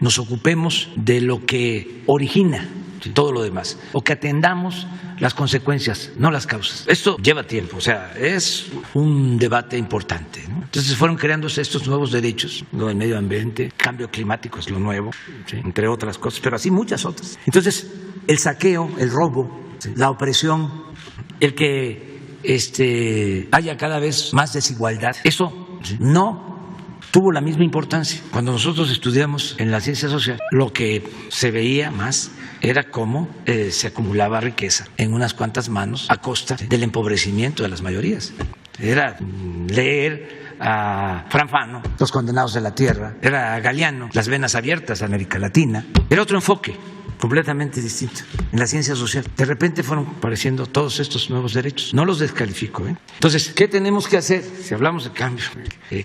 nos ocupemos de lo que origina todo lo demás, o que atendamos las consecuencias, no las causas. Esto lleva tiempo, o sea, es un debate importante, ¿no? Entonces fueron creándose estos nuevos derechos, lo del medio ambiente, cambio climático es lo nuevo, ¿sí? Entre otras cosas, pero así muchas otras. Entonces, el saqueo, el robo, ¿sí? La opresión, el que haya cada vez más desigualdad, eso no tuvo la misma importancia. Cuando nosotros estudiamos en la ciencia social, lo que se veía más era cómo se acumulaba riqueza en unas cuantas manos a costa del empobrecimiento de las mayorías. era leer a Franfano, Los Condenados de la Tierra, era a Galeano, Las Venas Abiertas, América Latina. Era otro enfoque completamente distinto en la ciencia social. De repente fueron apareciendo todos estos nuevos derechos. No los descalifico, ¿eh? Entonces, ¿qué tenemos que hacer si hablamos de cambio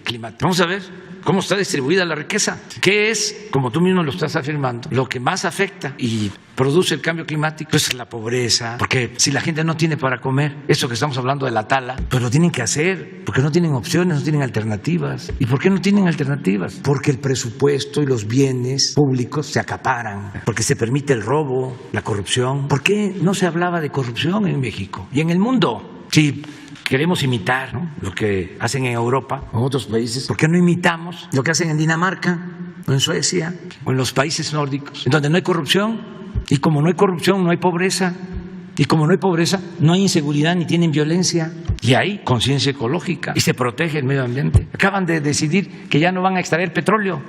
climático? Vamos a ver cómo está distribuida la riqueza. ¿Qué es, como tú mismo lo estás afirmando, lo que más afecta y produce el cambio climático? Pues la pobreza, porque si la gente no tiene para comer, eso que estamos hablando de la tala, pues lo tienen que hacer, porque no tienen opciones, no tienen alternativas. ¿Y por qué no tienen alternativas? Porque el presupuesto y los bienes públicos se acaparan, porque se permite el robo, la corrupción. ¿Por qué no se hablaba de corrupción en México y en el mundo? Sí. Queremos imitar, ¿no?, lo que hacen en Europa o en otros países. ¿Por qué no imitamos lo que hacen en Dinamarca o en Suecia o en los países nórdicos, en donde no hay corrupción? Y como no hay corrupción, no hay pobreza. Y como no hay pobreza, no hay inseguridad ni tienen violencia. Y hay conciencia ecológica y se protege el medio ambiente. Acaban de decidir que ya no van a extraer petróleo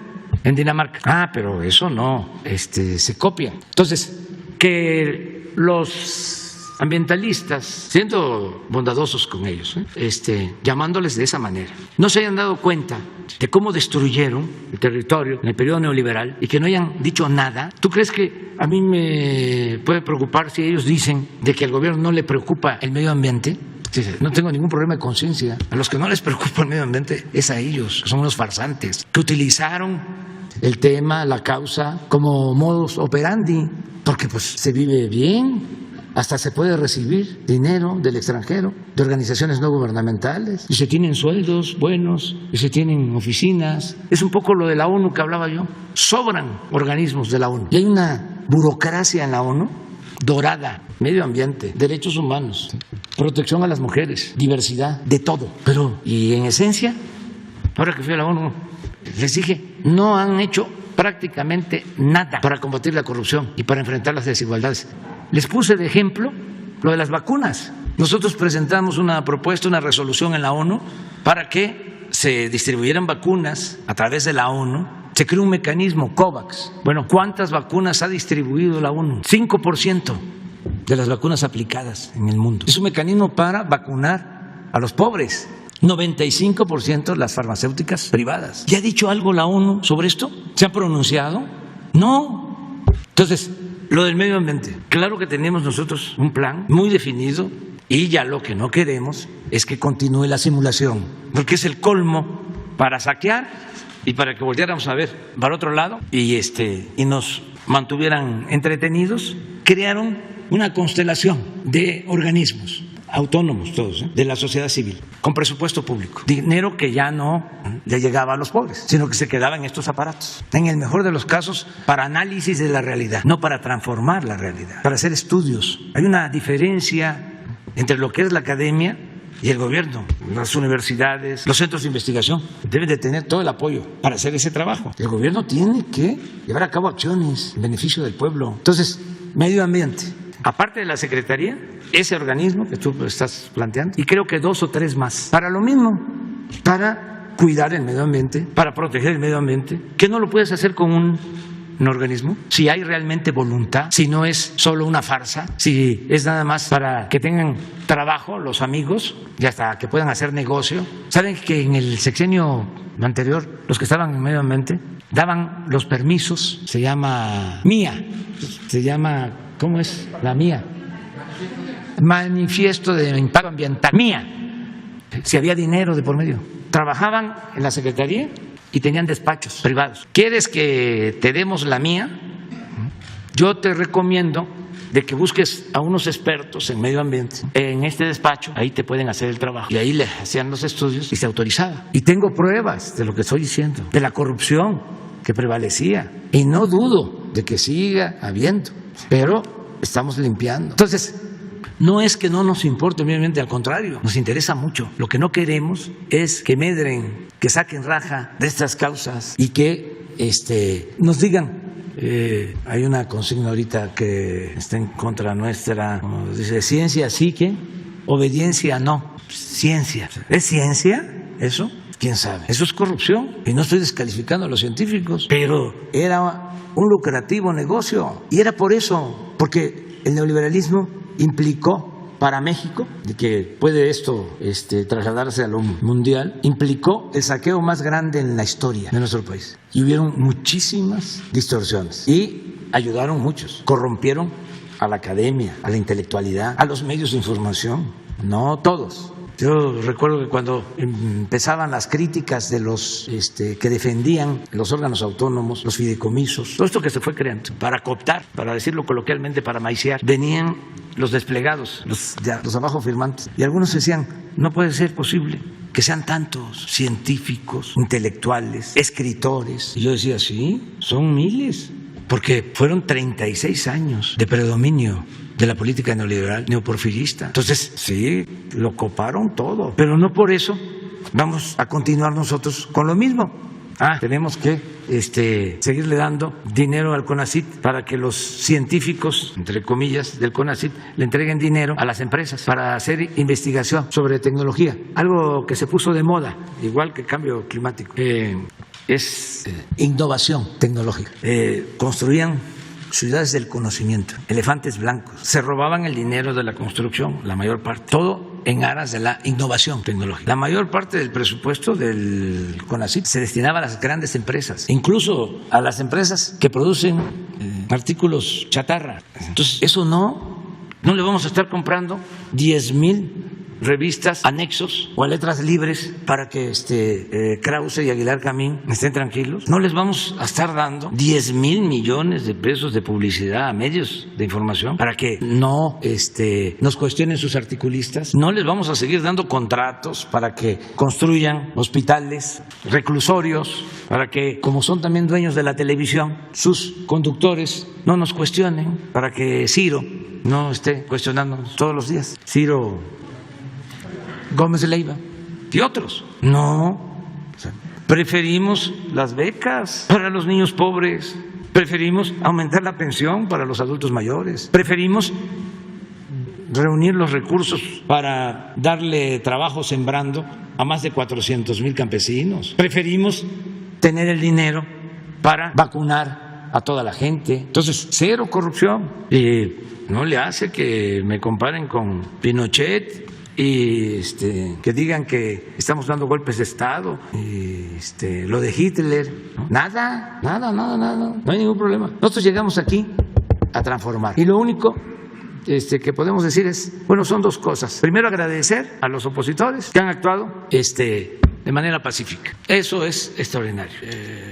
en Dinamarca. Ah, pero eso no, se copia. Entonces, que los ambientalistas, siendo bondadosos con ellos, llamándoles de esa manera, no se hayan dado cuenta de cómo destruyeron el territorio en el periodo neoliberal y que no hayan dicho nada. ¿Tú crees que a mí me puede preocupar si ellos dicen de que al gobierno no le preocupa el medio ambiente? No tengo ningún problema de conciencia. A los que no les preocupa el medio ambiente es a ellos, que son unos farsantes, que utilizaron el tema, la causa, como modus operandi, porque pues se vive bien. Hasta se puede recibir dinero del extranjero, de organizaciones no gubernamentales, y se tienen sueldos buenos, y se tienen oficinas. Es un poco lo de la ONU que hablaba yo. Sobran organismos de la ONU. Y hay una burocracia en la ONU dorada: medio ambiente, derechos humanos, protección a las mujeres, diversidad, de todo. Pero, y en esencia, ahora que fui a la ONU, les dije, no han hecho prácticamente nada para combatir la corrupción y para enfrentar las desigualdades. Les puse de ejemplo lo de las vacunas. Nosotros presentamos una propuesta, una resolución en la ONU para que se distribuyeran vacunas a través de la ONU. Se creó un mecanismo, COVAX. Bueno, ¿cuántas vacunas ha distribuido la ONU? 5% de las vacunas aplicadas en el mundo. Es un mecanismo para vacunar a los pobres. 95% las farmacéuticas privadas. ¿Ya ha dicho algo la ONU sobre esto? ¿Se ha pronunciado? No. Entonces, lo del medio ambiente. Claro que tenemos nosotros un plan muy definido y ya lo que no queremos es que continúe la simulación, porque es el colmo para saquear y para que volviéramos a ver para otro lado y nos mantuvieran entretenidos. Crearon una constelación de organismos autónomos todos, de la sociedad civil, con presupuesto público, dinero que ya no le llegaba a los pobres, sino que se quedaba en estos aparatos, en el mejor de los casos para análisis de la realidad, no para transformar la realidad, para hacer estudios. Hay una diferencia entre lo que es la academia y el gobierno. Las universidades, los centros de investigación deben de tener todo el apoyo para hacer ese trabajo. El gobierno tiene que llevar a cabo acciones en beneficio del pueblo. Entonces, medio ambiente, aparte de la Secretaría, ese organismo que tú estás planteando, y creo que 2 o 3 más, para lo mismo, para cuidar el medio ambiente, para proteger el medio ambiente, que no lo puedes hacer con un organismo, si hay realmente voluntad, si no es solo una farsa, si es nada más para que tengan trabajo los amigos y hasta que puedan hacer negocio. ¿Saben que en el sexenio anterior los que estaban en medio ambiente daban los permisos? Se llama MIA, ¿cómo es? La MIA, Manifiesto de Impacto Ambiental, MIA. Si había dinero de por medio, trabajaban en la Secretaría y tenían despachos privados. ¿Quieres que te demos la MIA? Yo te recomiendo de que busques a unos expertos en medio ambiente en este despacho, ahí te pueden hacer el trabajo. Y ahí le hacían los estudios y se autorizaba. Y tengo pruebas de lo que estoy diciendo, de la corrupción que prevalecía. Y no dudo de que siga habiendo, pero estamos limpiando. Entonces, no es que no nos importe el medio ambiente, al contrario, nos interesa mucho. Lo que no queremos es que medren, que saquen raja de estas causas y que nos digan. Hay una consigna ahorita que está en contra nuestra, como dice, ciencia sí que, obediencia no. Ciencia. ¿Es ciencia eso? ¿Quién sabe? Eso es corrupción. Y no estoy descalificando a los científicos, pero era un lucrativo negocio. Y era por eso, porque el neoliberalismo implicó para México, de que puede esto trasladarse a lo mundial, implicó el saqueo más grande en la historia de nuestro país. Y hubieron muchísimas distorsiones y ayudaron muchos, corrompieron a la academia, a la intelectualidad, a los medios de información, no todos. Yo recuerdo que cuando empezaban las críticas de los que defendían los órganos autónomos, los fideicomisos, todo esto que se fue creando para cooptar, para decirlo coloquialmente, para maiciar, venían los desplegados, los abajo firmantes, y algunos decían, no puede ser posible que sean tantos científicos, intelectuales, escritores. Y yo decía, sí, son miles, porque fueron 36 años de predominio de la política neoliberal, neoporfirista. Entonces, sí, lo coparon todo, pero no por eso vamos a continuar nosotros con lo mismo. Tenemos que seguirle dando dinero al CONACYT para que los científicos, entre comillas, del CONACYT le entreguen dinero a las empresas para hacer investigación sobre tecnología, algo que se puso de moda, igual que el cambio climático. Es innovación tecnológica. Construían ciudades del conocimiento, elefantes blancos, se robaban el dinero de la construcción, la mayor parte, todo en aras de la innovación tecnológica. La mayor parte del presupuesto del CONACYT se destinaba a las grandes empresas, incluso a las empresas que producen artículos chatarra. Entonces, eso no le vamos a estar comprando 10,000 revistas, anexos o a letras libres para que Krause y Aguilar Camín estén tranquilos. No les vamos a estar dando 10,000 millones de pesos de publicidad a medios de información para que no nos cuestionen sus articulistas. No les vamos a seguir dando contratos para que construyan hospitales, reclusorios, para que, como son también dueños de la televisión, sus conductores no nos cuestionen, para que Ciro no esté cuestionándonos todos los días. Ciro Gómez de Leiva y otros. No, preferimos las becas para los niños pobres, preferimos aumentar la pensión para los adultos mayores, preferimos reunir los recursos para darle trabajo sembrando a más de 400,000 campesinos, preferimos tener el dinero para vacunar a toda la gente. Entonces, cero corrupción. Y no le hace que me comparen con Pinochet y que digan que estamos dando golpes de Estado, y lo de Hitler, ¿no? Nada, no hay ningún problema. Nosotros llegamos aquí a transformar y lo único que podemos decir es, bueno, son dos cosas. Primero, agradecer a los opositores que han actuado de manera pacífica. Eso es extraordinario,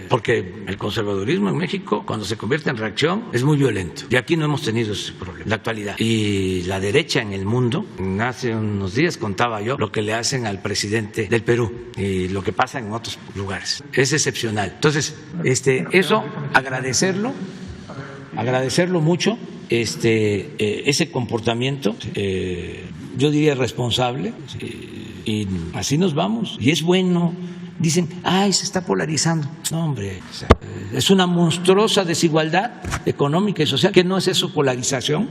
porque el conservadurismo en México, cuando se convierte en reacción, es muy violento. Y aquí no hemos tenido ese problema en la actualidad. Y la derecha en el mundo, hace unos días contaba yo lo que le hacen al presidente del Perú y lo que pasa en otros lugares. Es excepcional. Entonces, eso, agradecerlo mucho, ese comportamiento, yo diría responsable, y así nos vamos, y es bueno. Dicen, se está polarizando. No, hombre, es una monstruosa desigualdad económica y social. ¿Qué no es eso, polarización?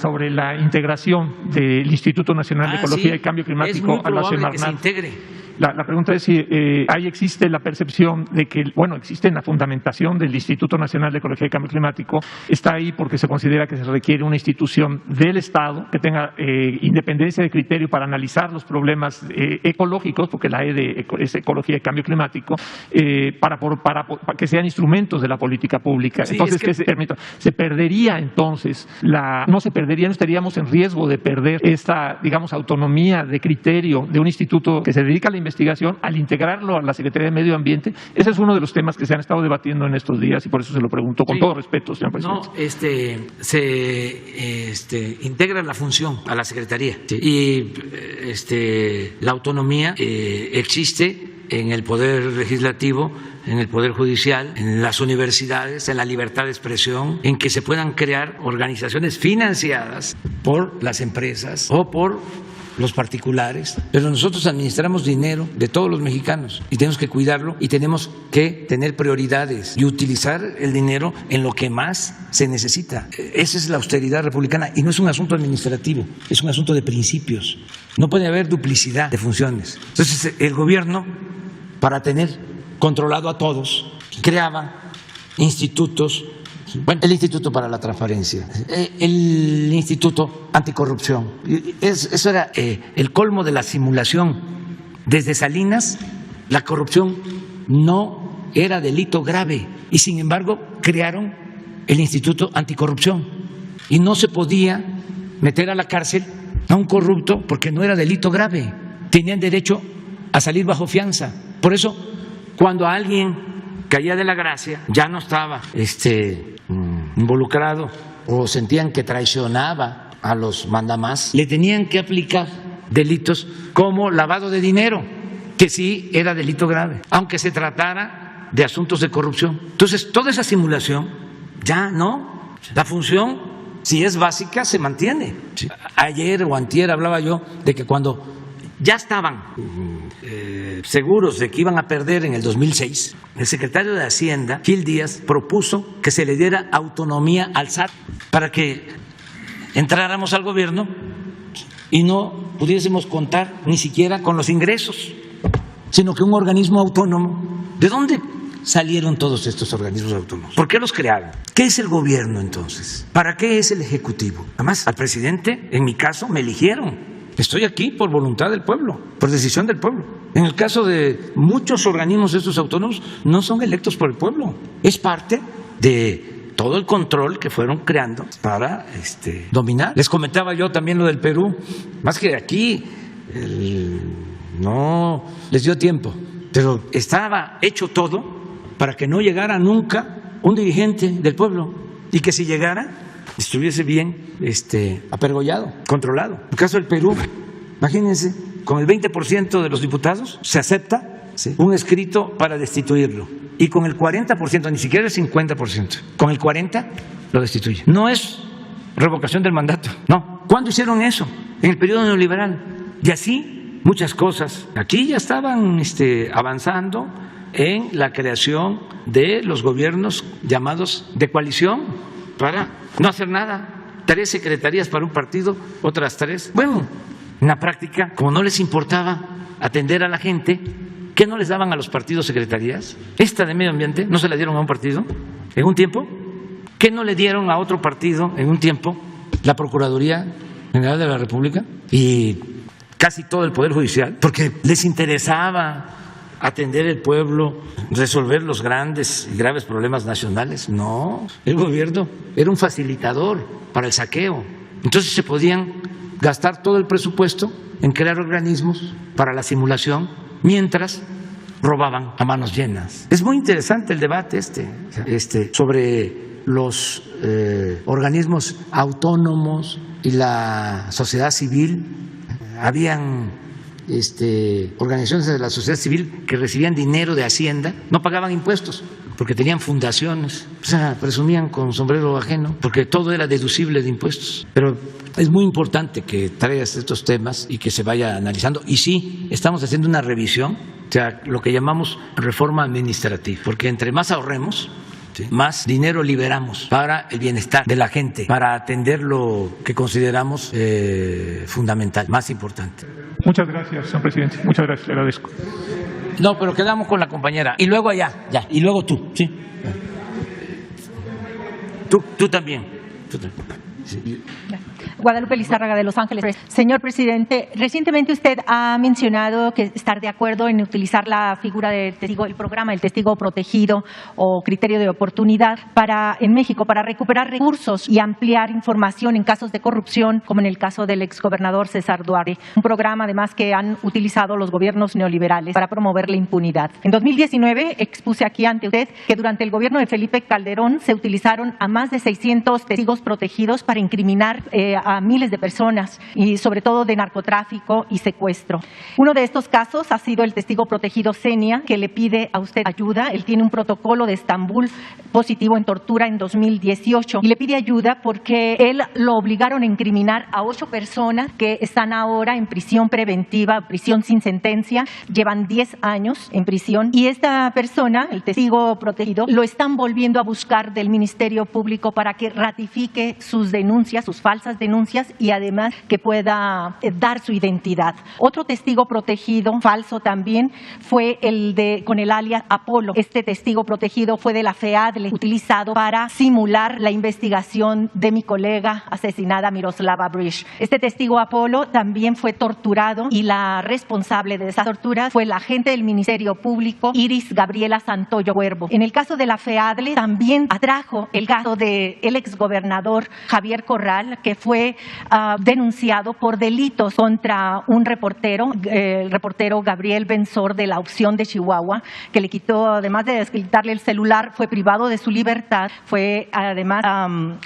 Sobre la integración del Instituto Nacional de Ecología y Cambio Climático a la Semarnat. Que se integre. La pregunta es si ahí existe la percepción de que, existe en la fundamentación del Instituto Nacional de Ecología y Cambio Climático, está ahí porque se considera que se requiere una institución del Estado que tenga independencia de criterio para analizar los problemas ecológicos, porque la EDE es Ecología y Cambio Climático, para que sean instrumentos de la política pública. Sí, entonces, se perdería entonces, no estaríamos en riesgo de perder esta, autonomía de criterio de un instituto que se dedica a la investigación al integrarlo a la Secretaría de Medio Ambiente. Ese es uno de los temas que se han estado debatiendo en estos días y por eso se lo pregunto con todo respeto, señor presidente. No, se integra la función a la Secretaría y la autonomía existe en el Poder Legislativo, en el Poder Judicial, en las universidades, en la libertad de expresión, en que se puedan crear organizaciones financiadas por las empresas o por los particulares, pero nosotros administramos dinero de todos los mexicanos y tenemos que cuidarlo y tenemos que tener prioridades y utilizar el dinero en lo que más se necesita. Esa es la austeridad republicana y no es un asunto administrativo, es un asunto de principios. No puede haber duplicidad de funciones. Entonces, el gobierno, para tener controlado a todos, creaba institutos Bueno, el Instituto para la Transparencia, el Instituto Anticorrupción. Eso era el colmo de la simulación. Desde Salinas, la corrupción no era delito grave y, sin embargo, crearon el Instituto Anticorrupción y no se podía meter a la cárcel a un corrupto porque no era delito grave. Tenían derecho a salir bajo fianza. Por eso, cuando alguien caía de la gracia, ya no estaba involucrado o sentían que traicionaba a los mandamás, le tenían que aplicar delitos como lavado de dinero, que sí era delito grave, aunque se tratara de asuntos de corrupción. Entonces, toda esa simulación ya no. La función, si es básica, se mantiene. Ayer o antier hablaba yo de que cuando ya estaban seguros de que iban a perder en el 2006, el secretario de Hacienda, Gil Díaz, propuso que se le diera autonomía al SAT para que entráramos al gobierno y no pudiésemos contar ni siquiera con los ingresos, sino que un organismo autónomo. ¿De dónde salieron todos estos organismos autónomos? ¿Por qué los crearon? ¿Qué es el gobierno entonces? ¿Para qué es el Ejecutivo? Además, al presidente, en mi caso, me eligieron. Estoy aquí por voluntad del pueblo, por decisión del pueblo. En el caso de muchos organismos estos autónomos, no son electos por el pueblo. Es parte de todo el control que fueron creando para dominar. Les comentaba yo también lo del Perú, más que aquí no les dio tiempo, pero estaba hecho todo para que no llegara nunca un dirigente del pueblo y que si llegara estuviese bien apergollado, controlado. En el caso del Perú, imagínense, con el 20% de los diputados se acepta un escrito para destituirlo y con el 40%, ni siquiera el 50%, con el 40% lo destituye. No es revocación del mandato, no. ¿Cuándo hicieron eso? En el periodo neoliberal. Y así muchas cosas. Aquí ya estaban avanzando en la creación de los gobiernos llamados de coalición para no hacer nada. 3 secretarías para un partido, otras 3. Bueno, en la práctica, como no les importaba atender a la gente, ¿qué no les daban a los partidos secretarías? Esta de medio ambiente no se la dieron a un partido en un tiempo. ¿Qué no le dieron a otro partido en un tiempo? La Procuraduría General de la República y casi todo el Poder Judicial, porque les interesaba atender el pueblo, resolver los grandes y graves problemas nacionales. No, el gobierno era un facilitador para el saqueo. Entonces se podían gastar todo el presupuesto en crear organismos para la simulación, mientras robaban a manos llenas. Es muy interesante el debate sobre los organismos autónomos y la sociedad civil. Habían organizaciones de la sociedad civil que recibían dinero de Hacienda, no pagaban impuestos porque tenían fundaciones, o sea, presumían con sombrero ajeno porque todo era deducible de impuestos. Pero es muy importante que traigas estos temas y que se vaya analizando. Y sí, estamos haciendo una revisión, o sea, lo que llamamos reforma administrativa, porque entre más ahorremos, ¿sí?, más dinero liberamos para el bienestar de la gente, para atender lo que consideramos fundamental, más importante. Muchas gracias, señor presidente. Muchas gracias, le agradezco. No, pero quedamos con la compañera. Y luego allá, ya. Y luego tú, ¿sí? Tú también. Sí. Guadalupe Lizárraga, de Los Ángeles. Señor presidente, recientemente usted ha mencionado que estar de acuerdo en utilizar la figura del testigo, el programa del testigo protegido o criterio de oportunidad en México para recuperar recursos y ampliar información en casos de corrupción, como en el caso del exgobernador César Duarte. Un programa además que han utilizado los gobiernos neoliberales para promover la impunidad. En 2019 expuse aquí ante usted que durante el gobierno de Felipe Calderón se utilizaron a más de 600 testigos protegidos para incriminar a miles de personas y sobre todo de narcotráfico y secuestro. Uno de estos casos ha sido el testigo protegido Zenia, que le pide a usted ayuda. Él tiene un protocolo de Estambul positivo en tortura en 2018 y le pide ayuda porque él lo obligaron a incriminar a 8 personas que están ahora en prisión preventiva, prisión sin sentencia, llevan 10 años en prisión y esta persona, el testigo protegido, lo están volviendo a buscar del Ministerio Público para que ratifique sus delitos denuncias, sus falsas denuncias, y además que pueda dar su identidad. Otro testigo protegido, falso también, fue con el alias Apolo. Este testigo protegido fue de la FEADLE, utilizado para simular la investigación de mi colega asesinada Miroslava Brysh. Este testigo Apolo también fue torturado, y la responsable de esa tortura fue la agente del Ministerio Público, Iris Gabriela Santoyo Huervo. En el caso de la FEADLE también atrajo el caso del exgobernador Javier Corral, que fue denunciado por delitos contra un reportero, el reportero Gabriel Benzor de La Opción de Chihuahua, que le quitó, además de quitarle el celular, fue privado de su libertad, fue además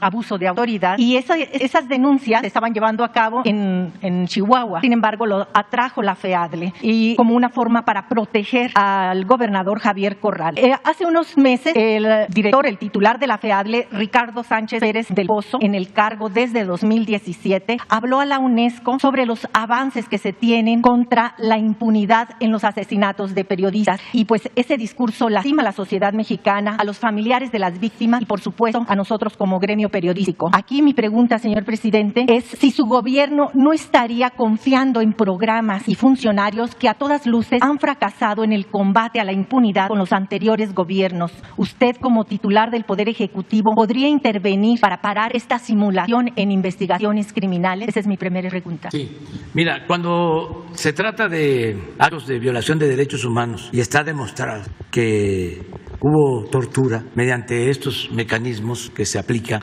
abuso de autoridad, y esas denuncias se estaban llevando a cabo en Chihuahua. Sin embargo, lo atrajo la FEADLE, y como una forma para proteger al gobernador Javier Corral. Hace unos meses, el titular de la FEADLE, Ricardo Sánchez Pérez del Pozo, en el cargo desde 2017, habló a la UNESCO sobre los avances que se tienen contra la impunidad en los asesinatos de periodistas, y pues ese discurso lastima a la sociedad mexicana, a los familiares de las víctimas y por supuesto a nosotros como gremio periodístico. Aquí mi pregunta, señor presidente, es si su gobierno no estaría confiando en programas y funcionarios que a todas luces han fracasado en el combate a la impunidad con los anteriores gobiernos. Usted, como titular del Poder Ejecutivo, ¿podría intervenir para parar esta simulación en investigaciones criminales? Esa es mi primera pregunta. Sí, mira, cuando se trata de actos de violación de derechos humanos y está demostrado que hubo tortura mediante estos mecanismos que se aplican,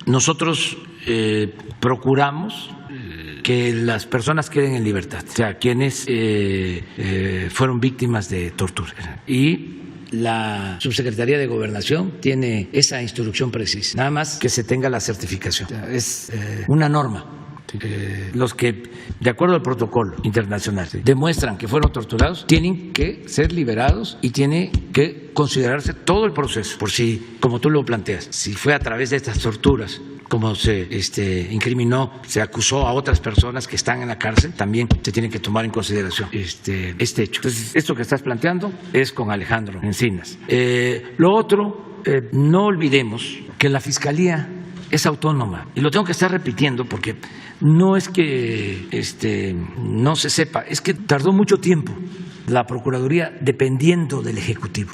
nosotros procuramos que las personas queden en libertad, o sea, quienes fueron víctimas de tortura. Y la Subsecretaría de Gobernación tiene esa instrucción precisa, nada más que se tenga la certificación. O sea, es una norma. Los que, de acuerdo al protocolo internacional, demuestran que fueron torturados, tienen que ser liberados y tiene que considerarse todo el proceso, por si, como tú lo planteas, si fue a través de estas torturas, como se incriminó, se acusó a otras personas que están en la cárcel, también se tiene que tomar en consideración este hecho. Entonces, esto que estás planteando es con Alejandro Encinas. Lo otro, no olvidemos que la Fiscalía es autónoma, y lo tengo que estar repitiendo porque no es que no se sepa, es que tardó mucho tiempo la Procuraduría dependiendo del Ejecutivo.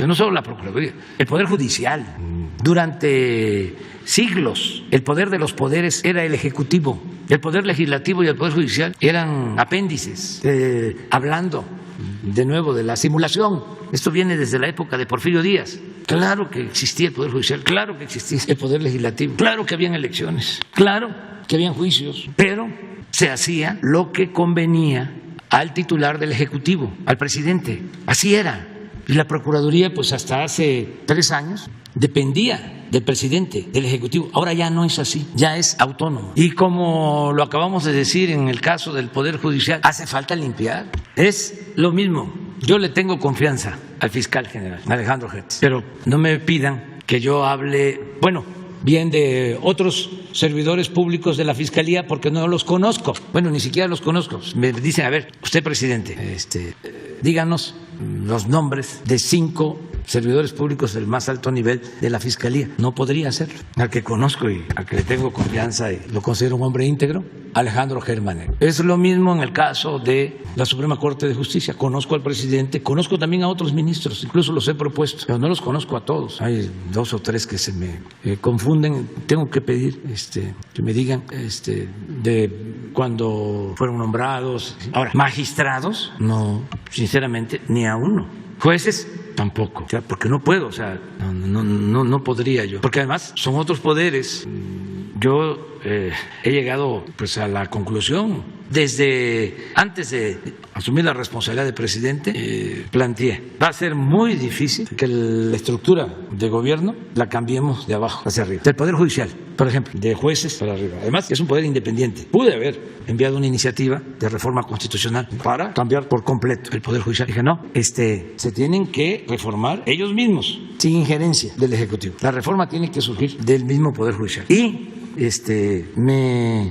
No solo la Procuraduría, el Poder Judicial. Durante siglos el poder de los poderes era el Ejecutivo, el Poder Legislativo y el Poder Judicial eran apéndices, hablando de nuevo de la simulación. Esto viene desde la época de Porfirio Díaz. Claro que existía el Poder Judicial, claro que existía el Poder Legislativo, claro que habían elecciones, claro que habían juicios, pero se hacía lo que convenía al titular del Ejecutivo, al presidente. Así era. Y la Procuraduría, pues hasta hace 3 años, dependía del presidente, del Ejecutivo. Ahora ya no es así, ya es autónomo. Y como lo acabamos de decir en el caso del Poder Judicial, hace falta limpiar. Es lo mismo. Yo le tengo confianza al fiscal general, Alejandro Hertz, pero no me pidan que yo hable, bien de otros servidores públicos de la Fiscalía porque no los conozco. Ni siquiera los conozco. Me dicen, a ver, usted presidente, díganos los nombres de 5 servidores públicos del más alto nivel de la Fiscalía. No podría hacerlo. Al que conozco y al que le tengo confianza y lo considero un hombre íntegro, Alejandro Germanet. Es lo mismo en el caso de la Suprema Corte de Justicia. Conozco al presidente, conozco también a otros ministros, incluso los he propuesto, pero no los conozco a todos. Hay 2 o 3 que se me confunden. Tengo que pedir que me digan de cuando fueron nombrados. Ahora, magistrados, no, sinceramente, ni a uno. Jueces, tampoco, porque no puedo, no podría yo, porque además son otros poderes. Yo he llegado pues a la conclusión, desde antes de asumir la responsabilidad de presidente, planteé, va a ser muy difícil que la estructura de gobierno la cambiemos de abajo hacia arriba. Del Poder Judicial, por ejemplo, de jueces para arriba. Además, es un poder independiente. Pude haber enviado una iniciativa de reforma constitucional para cambiar por completo el Poder Judicial. Dije, no, se tienen que reformar ellos mismos, sin injerencia del Ejecutivo. La reforma tiene que surgir del mismo Poder Judicial. Y me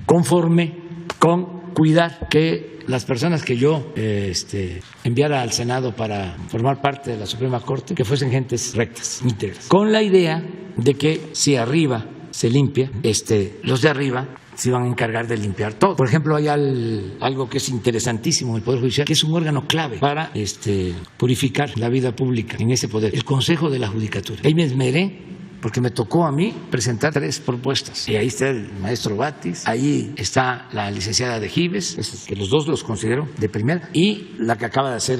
conforme con cuidar que las personas que yo enviara al Senado para formar parte de la Suprema Corte, que fuesen gentes rectas, íntegras, con la idea de que si arriba se limpia, los de arriba se van a encargar de limpiar todo. Por ejemplo, hay algo que es interesantísimo en el Poder Judicial, que es un órgano clave para purificar la vida pública en ese poder, el Consejo de la Judicatura. Ahí me esmeré porque me tocó a mí presentar 3 propuestas. Y ahí está el maestro Batis, ahí está la licenciada de Gives, que los dos los considero de primera, y la que acaba de hacer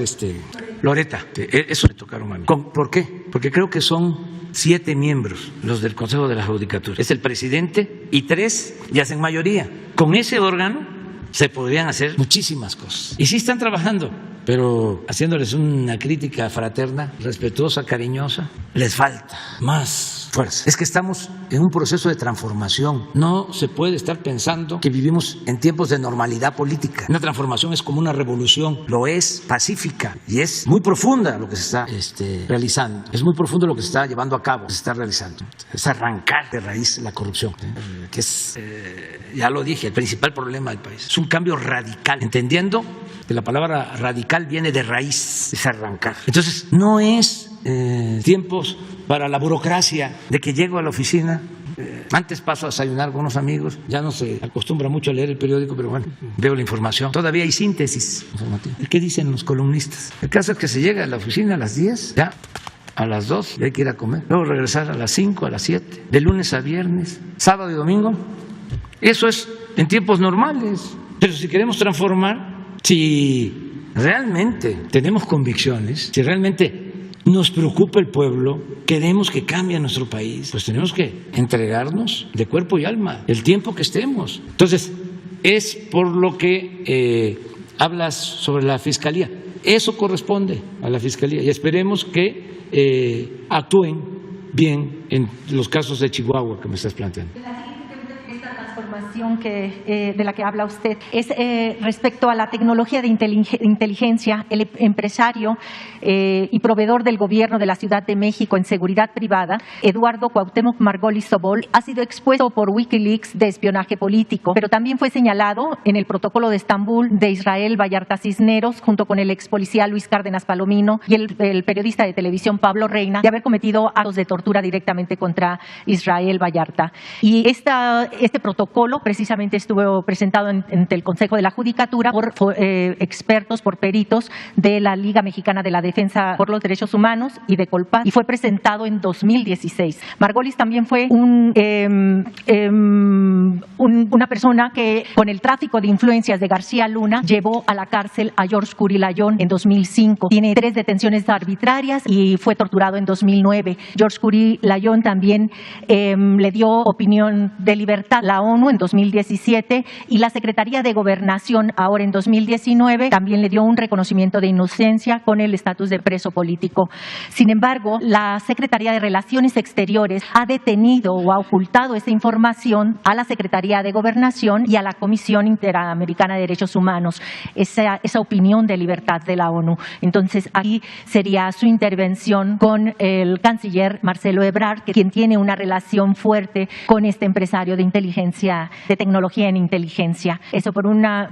Loreta. Eso me tocaron a mí. ¿Por qué? Porque creo que son 7 miembros los del Consejo de la Judicatura. Es el presidente y 3 ya hacen mayoría. Con ese órgano se podrían hacer muchísimas cosas. Y sí están trabajando, pero haciéndoles una crítica fraterna, respetuosa, cariñosa, les falta más fuerza. Es que estamos en un proceso de transformación. No se puede estar pensando que vivimos en tiempos de normalidad política. Una transformación es como una revolución, lo es pacífica y es muy profunda lo que se está realizando. Es muy profundo lo que se está llevando a cabo, se está realizando. Es arrancar de raíz la corrupción, que es, ya lo dije, el principal problema del país. Es un cambio radical, entendiendo que la palabra radical viene de raíz, es arrancar. Entonces, no es tiempos para la burocracia de que llego a la oficina, antes paso a desayunar con unos amigos, ya no se acostumbra mucho a leer el periódico, pero bueno, veo la información. Todavía hay síntesis informativa. ¿Qué dicen los columnistas? El caso es que se llega a la oficina a las 10, ya a las 2 ya hay que ir a comer, luego regresar a las 5, a las 7, de lunes a viernes, sábado y domingo. Eso es en tiempos normales. Pero si queremos transformar, si realmente tenemos convicciones, si realmente nos preocupa el pueblo, queremos que cambie nuestro país, pues tenemos que entregarnos de cuerpo y alma el tiempo que estemos. Entonces, es por lo que hablas sobre la Fiscalía. Eso corresponde a la Fiscalía y esperemos que actúen bien en los casos de Chihuahua que me estás planteando. De la que habla usted es respecto a la tecnología de inteligencia. El empresario y proveedor del gobierno de la Ciudad de México en seguridad privada, Eduardo Cuauhtémoc Margolis Sobol, ha sido expuesto por Wikileaks de espionaje político, pero también fue señalado en el protocolo de Estambul de Israel Vallarta Cisneros, junto con el ex policía Luis Cárdenas Palomino y el periodista de televisión Pablo Reina, de haber cometido actos de tortura directamente contra Israel Vallarta. Y este protocolo precisamente estuvo presentado ante el Consejo de la Judicatura por expertos, por peritos de la Liga Mexicana de la Defensa por los Derechos Humanos y de Colpad, y fue presentado en 2016. Margolis también fue una persona que, con el tráfico de influencias de García Luna, llevó a la cárcel a George Cury-Layón en 2005. Tiene 3 detenciones arbitrarias y fue torturado en 2009. George Cury-Layón también le dio opinión de libertad a la ONU en 2017 y la Secretaría de Gobernación ahora en 2019 también le dio un reconocimiento de inocencia con el estatus de preso político. Sin embargo, la Secretaría de Relaciones Exteriores ha detenido o ha ocultado esa información a la Secretaría de Gobernación y a la Comisión Interamericana de Derechos Humanos, esa opinión de libertad de la ONU. Entonces, aquí sería su intervención con el canciller Marcelo Ebrard, quien tiene una relación fuerte con este empresario de inteligencia, de tecnología en inteligencia. Eso por un lado.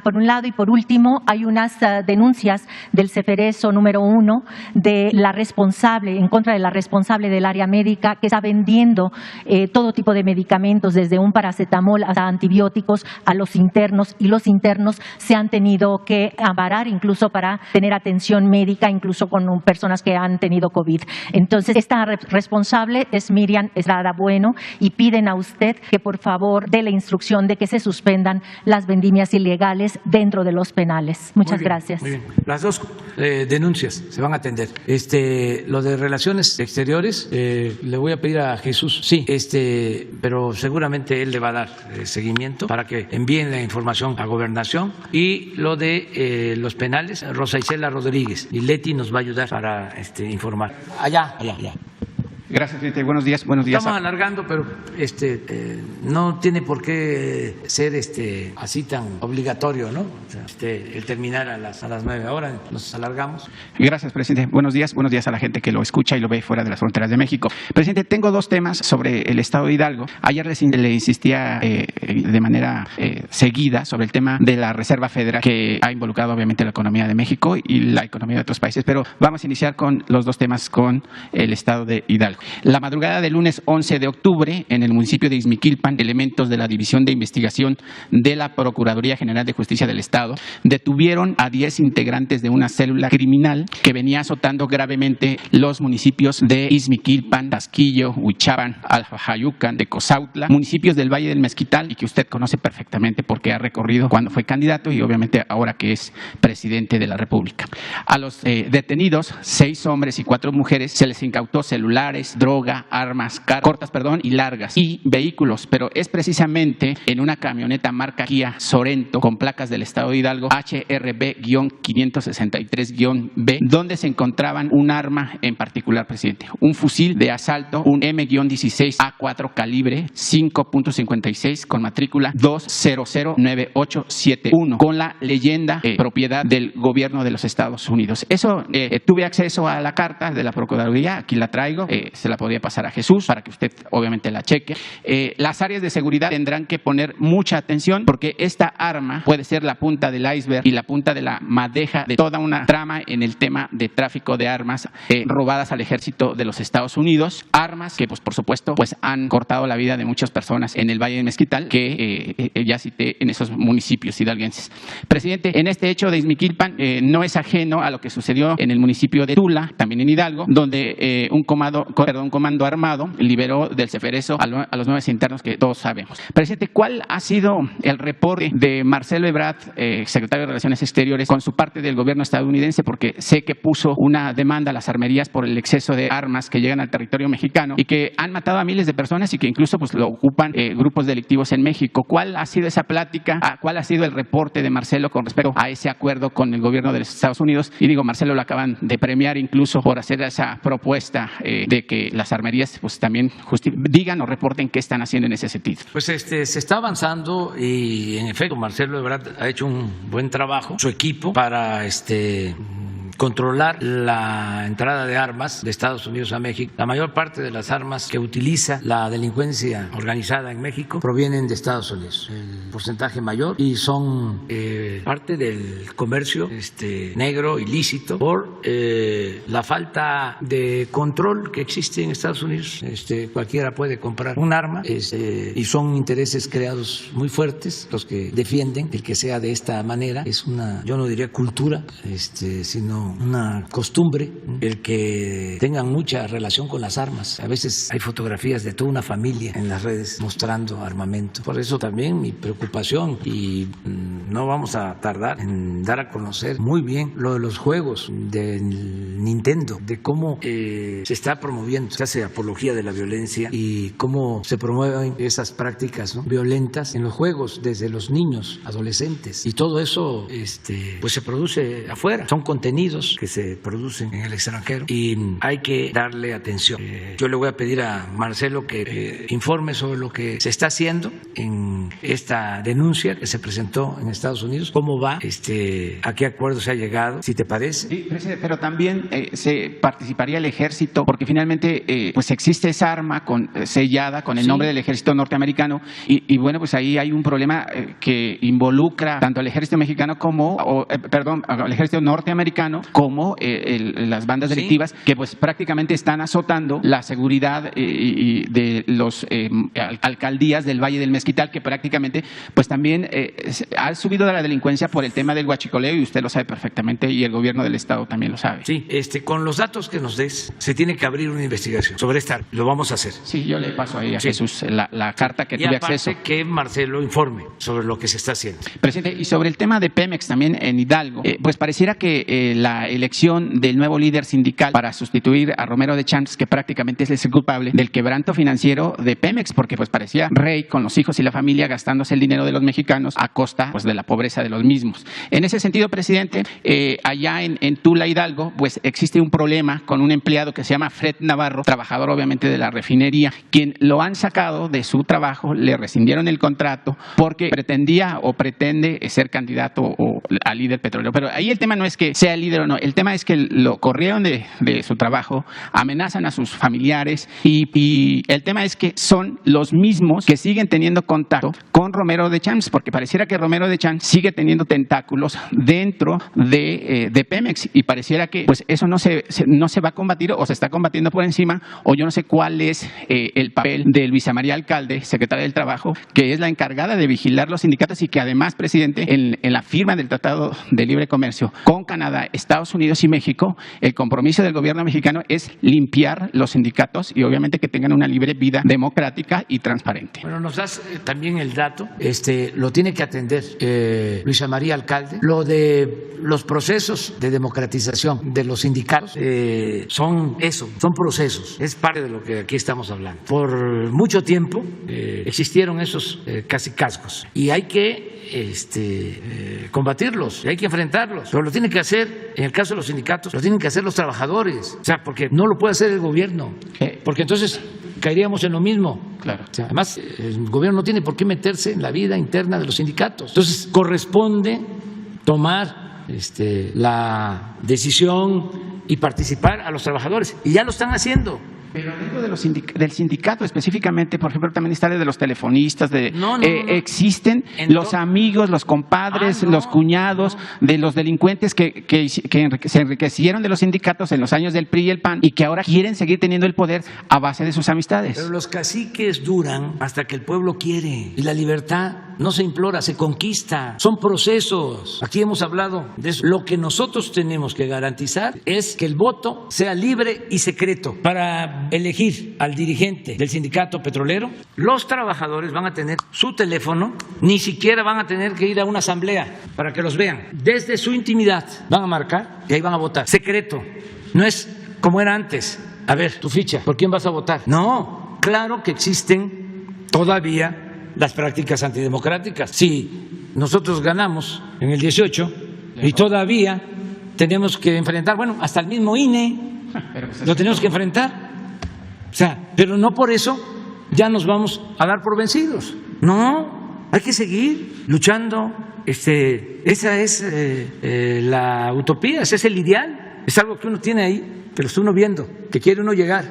Y por último, hay unas denuncias del Ceferezo número 1 de la responsable, en contra de la responsable del área médica, que está vendiendo todo tipo de medicamentos, desde un paracetamol hasta antibióticos, a los internos, y los internos se han tenido que amparar incluso para tener atención médica, incluso con personas que han tenido COVID. Entonces, esta responsable es Miriam Estrada Bueno, y piden a usted que por favor dé la instrucción de que se suspendan las vendimias ilegales dentro de los penales. Muchas gracias. Muy bien. Las 2 denuncias se van a atender. Lo de Relaciones Exteriores, le voy a pedir a Jesús, sí, pero seguramente él le va a dar seguimiento para que envíen la información a Gobernación. Y lo de los penales, Rosa Isela Rodríguez y Leti nos va a ayudar para informar. Allá. Gracias, presidente. Buenos días. Estamos alargando, pero no tiene por qué ser así tan obligatorio, ¿no? O sea, el terminar a las 9. Ahora nos alargamos. Gracias, presidente. Buenos días a la gente que lo escucha y lo ve fuera de las fronteras de México. Presidente, tengo 2 temas sobre el estado de Hidalgo. Ayer le insistía de manera seguida sobre el tema de la Reserva Federal, que ha involucrado obviamente la economía de México y la economía de otros países, pero vamos a iniciar con los 2 temas con el estado de Hidalgo. Hidalgo. La madrugada del lunes 11 de octubre, en el municipio de Ixmiquilpan, elementos de la División de Investigación de la Procuraduría General de Justicia del Estado detuvieron a 10 integrantes de una célula criminal que venía azotando gravemente los municipios de Ixmiquilpan, Tasquillo, Huichapan, Alfajayucan, de Cozautla, municipios del Valle del Mezquital y que usted conoce perfectamente porque ha recorrido cuando fue candidato y obviamente ahora que es presidente de la República. A los detenidos, 6 hombres y 4 mujeres, se les incautó celulares, droga, armas cortas y largas y vehículos, pero es precisamente en una camioneta marca Kia Sorento con placas del estado de Hidalgo HRB-563-B donde se encontraban un arma en particular, presidente, un fusil de asalto, un M-16A4 calibre 5.56 con matrícula 2009871 con la leyenda propiedad del gobierno de los Estados Unidos. Eso tuve acceso a la carta de la Procuraduría, aquí la traigo, se la podría pasar a Jesús para que usted obviamente la cheque. Las áreas de seguridad tendrán que poner mucha atención porque esta arma puede ser la punta del iceberg y la punta de la madeja de toda una trama en el tema de tráfico de armas robadas al ejército de los Estados Unidos, armas que pues por supuesto pues han cortado la vida de muchas personas en el Valle del Mezquital que ya cité en esos municipios hidalguenses. Presidente, en este hecho de Ixmiquilpan no es ajeno a lo que sucedió en el municipio de Tula, también en Hidalgo, donde un comando armado liberó del Ceferezo a los 9 internos que todos sabemos. Presidente, ¿cuál ha sido el reporte de Marcelo Ebrard, secretario de Relaciones Exteriores, con su parte del gobierno estadounidense? Porque sé que puso una demanda a las armerías por el exceso de armas que llegan al territorio mexicano y que han matado a miles de personas y que incluso pues lo ocupan grupos delictivos en México. ¿Cuál ha sido esa plática? ¿Cuál ha sido el reporte de Marcelo con respecto a ese acuerdo con el gobierno de los Estados Unidos? Y digo, Marcelo lo acaban de premiar incluso por hacer esa propuesta de que las armerías pues también digan o reporten qué están haciendo en ese sentido. Pues se está avanzando y en efecto Marcelo Ebrard ha hecho un buen trabajo, su equipo, para controlar la entrada de armas de Estados Unidos a México. La mayor parte de las armas que utiliza la delincuencia organizada en México provienen de Estados Unidos, el porcentaje mayor, y son parte del comercio negro ilícito por la falta de control que existe en Estados Unidos. Cualquiera puede comprar un arma y son intereses creados muy fuertes los que defienden el que sea de esta manera. Es una, yo no diría cultura, sino una costumbre el que tengan mucha relación con las armas. A veces hay fotografías de toda una familia en las redes mostrando armamento. Por eso también mi preocupación, y no vamos a tardar en dar a conocer muy bien lo de los juegos del Nintendo, de cómo se está promoviendo, se hace apología de la violencia y cómo se promueven esas prácticas, ¿no?, violentas en los juegos desde los niños, adolescentes, y todo eso pues se produce afuera, son contenidos que se producen en el extranjero y hay que darle atención. Yo le voy a pedir a Marcelo que informe sobre lo que se está haciendo en esta denuncia que se presentó en Estados Unidos, cómo va, a qué acuerdo se ha llegado, si te parece. Sí, pero también se participaría el ejército, porque finalmente pues existe esa arma sellada con el nombre del ejército norteamericano y bueno, pues ahí hay un problema que involucra tanto al ejército mexicano al ejército norteamericano como las bandas delictivas que pues prácticamente están azotando la seguridad de los alcaldías del Valle del Mezquital, que prácticamente pues también ha subido de la delincuencia por el tema del huachicoleo y usted lo sabe perfectamente y el gobierno del estado también lo sabe. Sí, con los datos que nos des se tiene que abrir una investigación sobre esta, lo vamos a hacer. Sí, yo le paso ahí a Jesús la carta que tuve acceso. Y aparte que Marcelo informe sobre lo que se está haciendo. Presidente, y sobre el tema de Pemex también en Hidalgo, pues pareciera que la elección del nuevo líder sindical para sustituir a Romero de Champs, que prácticamente es el culpable del quebranto financiero de Pemex, porque pues parecía rey con los hijos y la familia gastándose el dinero de los mexicanos a costa pues de la pobreza de los mismos. En ese sentido, presidente, allá en Tula, Hidalgo, pues existe un problema con un empleado que se llama Fred Navarro, trabajador obviamente de la refinería, quien lo han sacado de su trabajo, le rescindieron el contrato porque pretendía o pretende ser candidato a líder petrolero. Pero ahí el tema no es que sea líder no. El tema es que lo corrieron de su trabajo, amenazan a sus familiares y el tema es que son los mismos que siguen teniendo contacto con Romero de Champs, porque pareciera que Romero de Champs sigue teniendo tentáculos dentro de Pemex y pareciera que pues eso no se va a combatir o se está combatiendo por encima, o yo no sé cuál es el papel de Luisa María Alcalde, secretaria del Trabajo, que es la encargada de vigilar los sindicatos y que además, presidente, en la firma del Tratado de Libre Comercio con Canadá, Estados Unidos y México, el compromiso del gobierno mexicano es limpiar los sindicatos y obviamente que tengan una libre vida democrática y transparente. Bueno, nos das también el dato, lo tiene que atender Luisa María Alcalde. Lo de los procesos de democratización de los sindicatos son procesos, es parte de lo que aquí estamos hablando. Por mucho tiempo existieron esos casi cascos y hay que combatirlos, hay que enfrentarlos, pero lo tiene que hacer, en el caso de los sindicatos, lo tienen que hacer los trabajadores, o sea, porque no lo puede hacer el gobierno, porque entonces caeríamos en lo mismo. Claro. O sea, además, el gobierno no tiene por qué meterse en la vida interna de los sindicatos. Entonces, corresponde tomar la decisión y participar a los trabajadores, y ya lo están haciendo. Pero dentro de del sindicato específicamente, por ejemplo, también está de los telefonistas, no. Existen los amigos, los compadres, los cuñados de los delincuentes que se enriquecieron de los sindicatos en los años del PRI y el PAN y que ahora quieren seguir teniendo el poder a base de sus amistades. Pero los caciques duran hasta que el pueblo quiere y la libertad no se implora, se conquista. Son procesos. Aquí hemos hablado de eso. Lo que nosotros tenemos que garantizar es que el voto sea libre y secreto. Para elegir al dirigente del sindicato petrolero, los trabajadores van a tener su teléfono, ni siquiera van a tener que ir a una asamblea para que los vean. Desde su intimidad van a marcar y ahí van a votar. Secreto. No es como era antes. A ver, tu ficha, ¿por quién vas a votar? No, claro que existen todavía las prácticas antidemocráticas. Si nosotros ganamos en el 18 y todavía tenemos que enfrentar, bueno, hasta el mismo INE lo tenemos que enfrentar. O sea, pero no por eso ya nos vamos a dar por vencidos. No, hay que seguir luchando. Esa es la utopía, ese es el ideal. Es algo que uno tiene ahí, que lo está uno viendo, que quiere uno llegar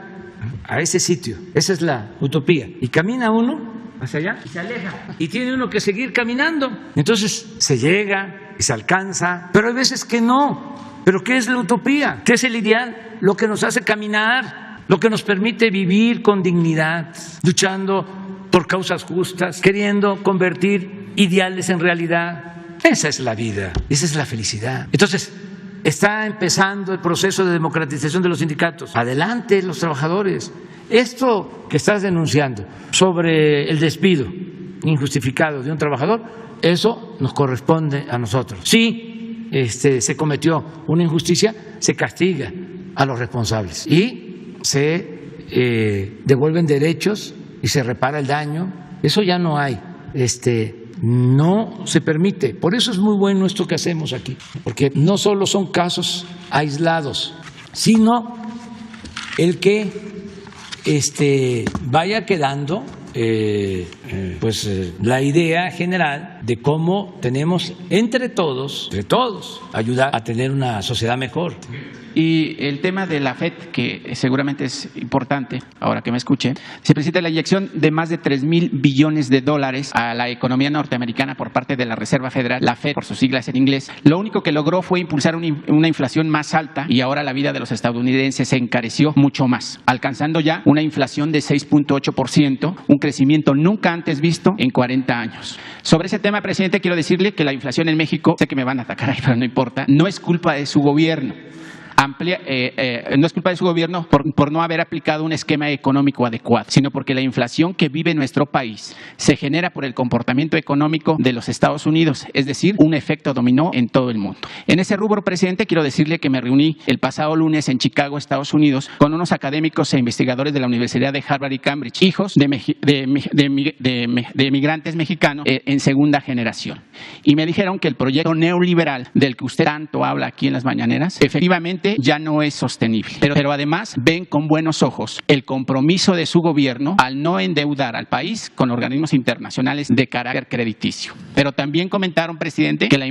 a ese sitio. Esa es la utopía. Y camina uno hacia allá y se aleja. Y tiene uno que seguir caminando. Entonces se llega y se alcanza, pero hay veces que no. ¿Pero qué es la utopía? ¿Qué es el ideal? Lo que nos hace caminar, lo que nos permite vivir con dignidad, luchando por causas justas, queriendo convertir ideales en realidad. Esa es la vida, esa es la felicidad. Entonces, está empezando el proceso de democratización de los sindicatos. Adelante, los trabajadores. Esto que estás denunciando sobre el despido injustificado de un trabajador, eso nos corresponde a nosotros. Sí, se cometió una injusticia, se castiga a los responsables y se devuelven derechos y se repara el daño. Eso ya no hay, no se permite. Por eso es muy bueno esto que hacemos aquí, porque no solo son casos aislados, sino el que vaya quedando la idea general de cómo tenemos entre todos, ayudar a tener una sociedad mejor. Y el tema de la FED, que seguramente es importante, ahora que me escuche, se presenta la inyección de más de 3,000 billones de dólares a la economía norteamericana por parte de la Reserva Federal, la FED por sus siglas en inglés. Lo único que logró fue impulsar una inflación más alta y ahora la vida de los estadounidenses se encareció mucho más, alcanzando ya una inflación de 6.8%, un crecimiento nunca antes visto en 40 años. Sobre ese tema, presidente, quiero decirle que la inflación en México, sé que me van a atacar ahí, pero no importa, no es culpa de su gobierno. No es culpa de su gobierno por no haber aplicado un esquema económico adecuado, sino porque la inflación que vive nuestro país se genera por el comportamiento económico de los Estados Unidos, es decir, un efecto dominó en todo el mundo. En ese rubro, presidente, quiero decirle que me reuní el pasado lunes en Chicago, Estados Unidos, con unos académicos e investigadores de la Universidad de Harvard y Cambridge, hijos de migrantes mexicanos en segunda generación. Y me dijeron que el proyecto neoliberal del que usted tanto habla aquí en las mañaneras, efectivamente presidente, ya no es sostenible. Pero además ven con buenos ojos el compromiso de su gobierno al no endeudar al país con organismos internacionales de carácter crediticio. Pero también comentaron, presidente, que la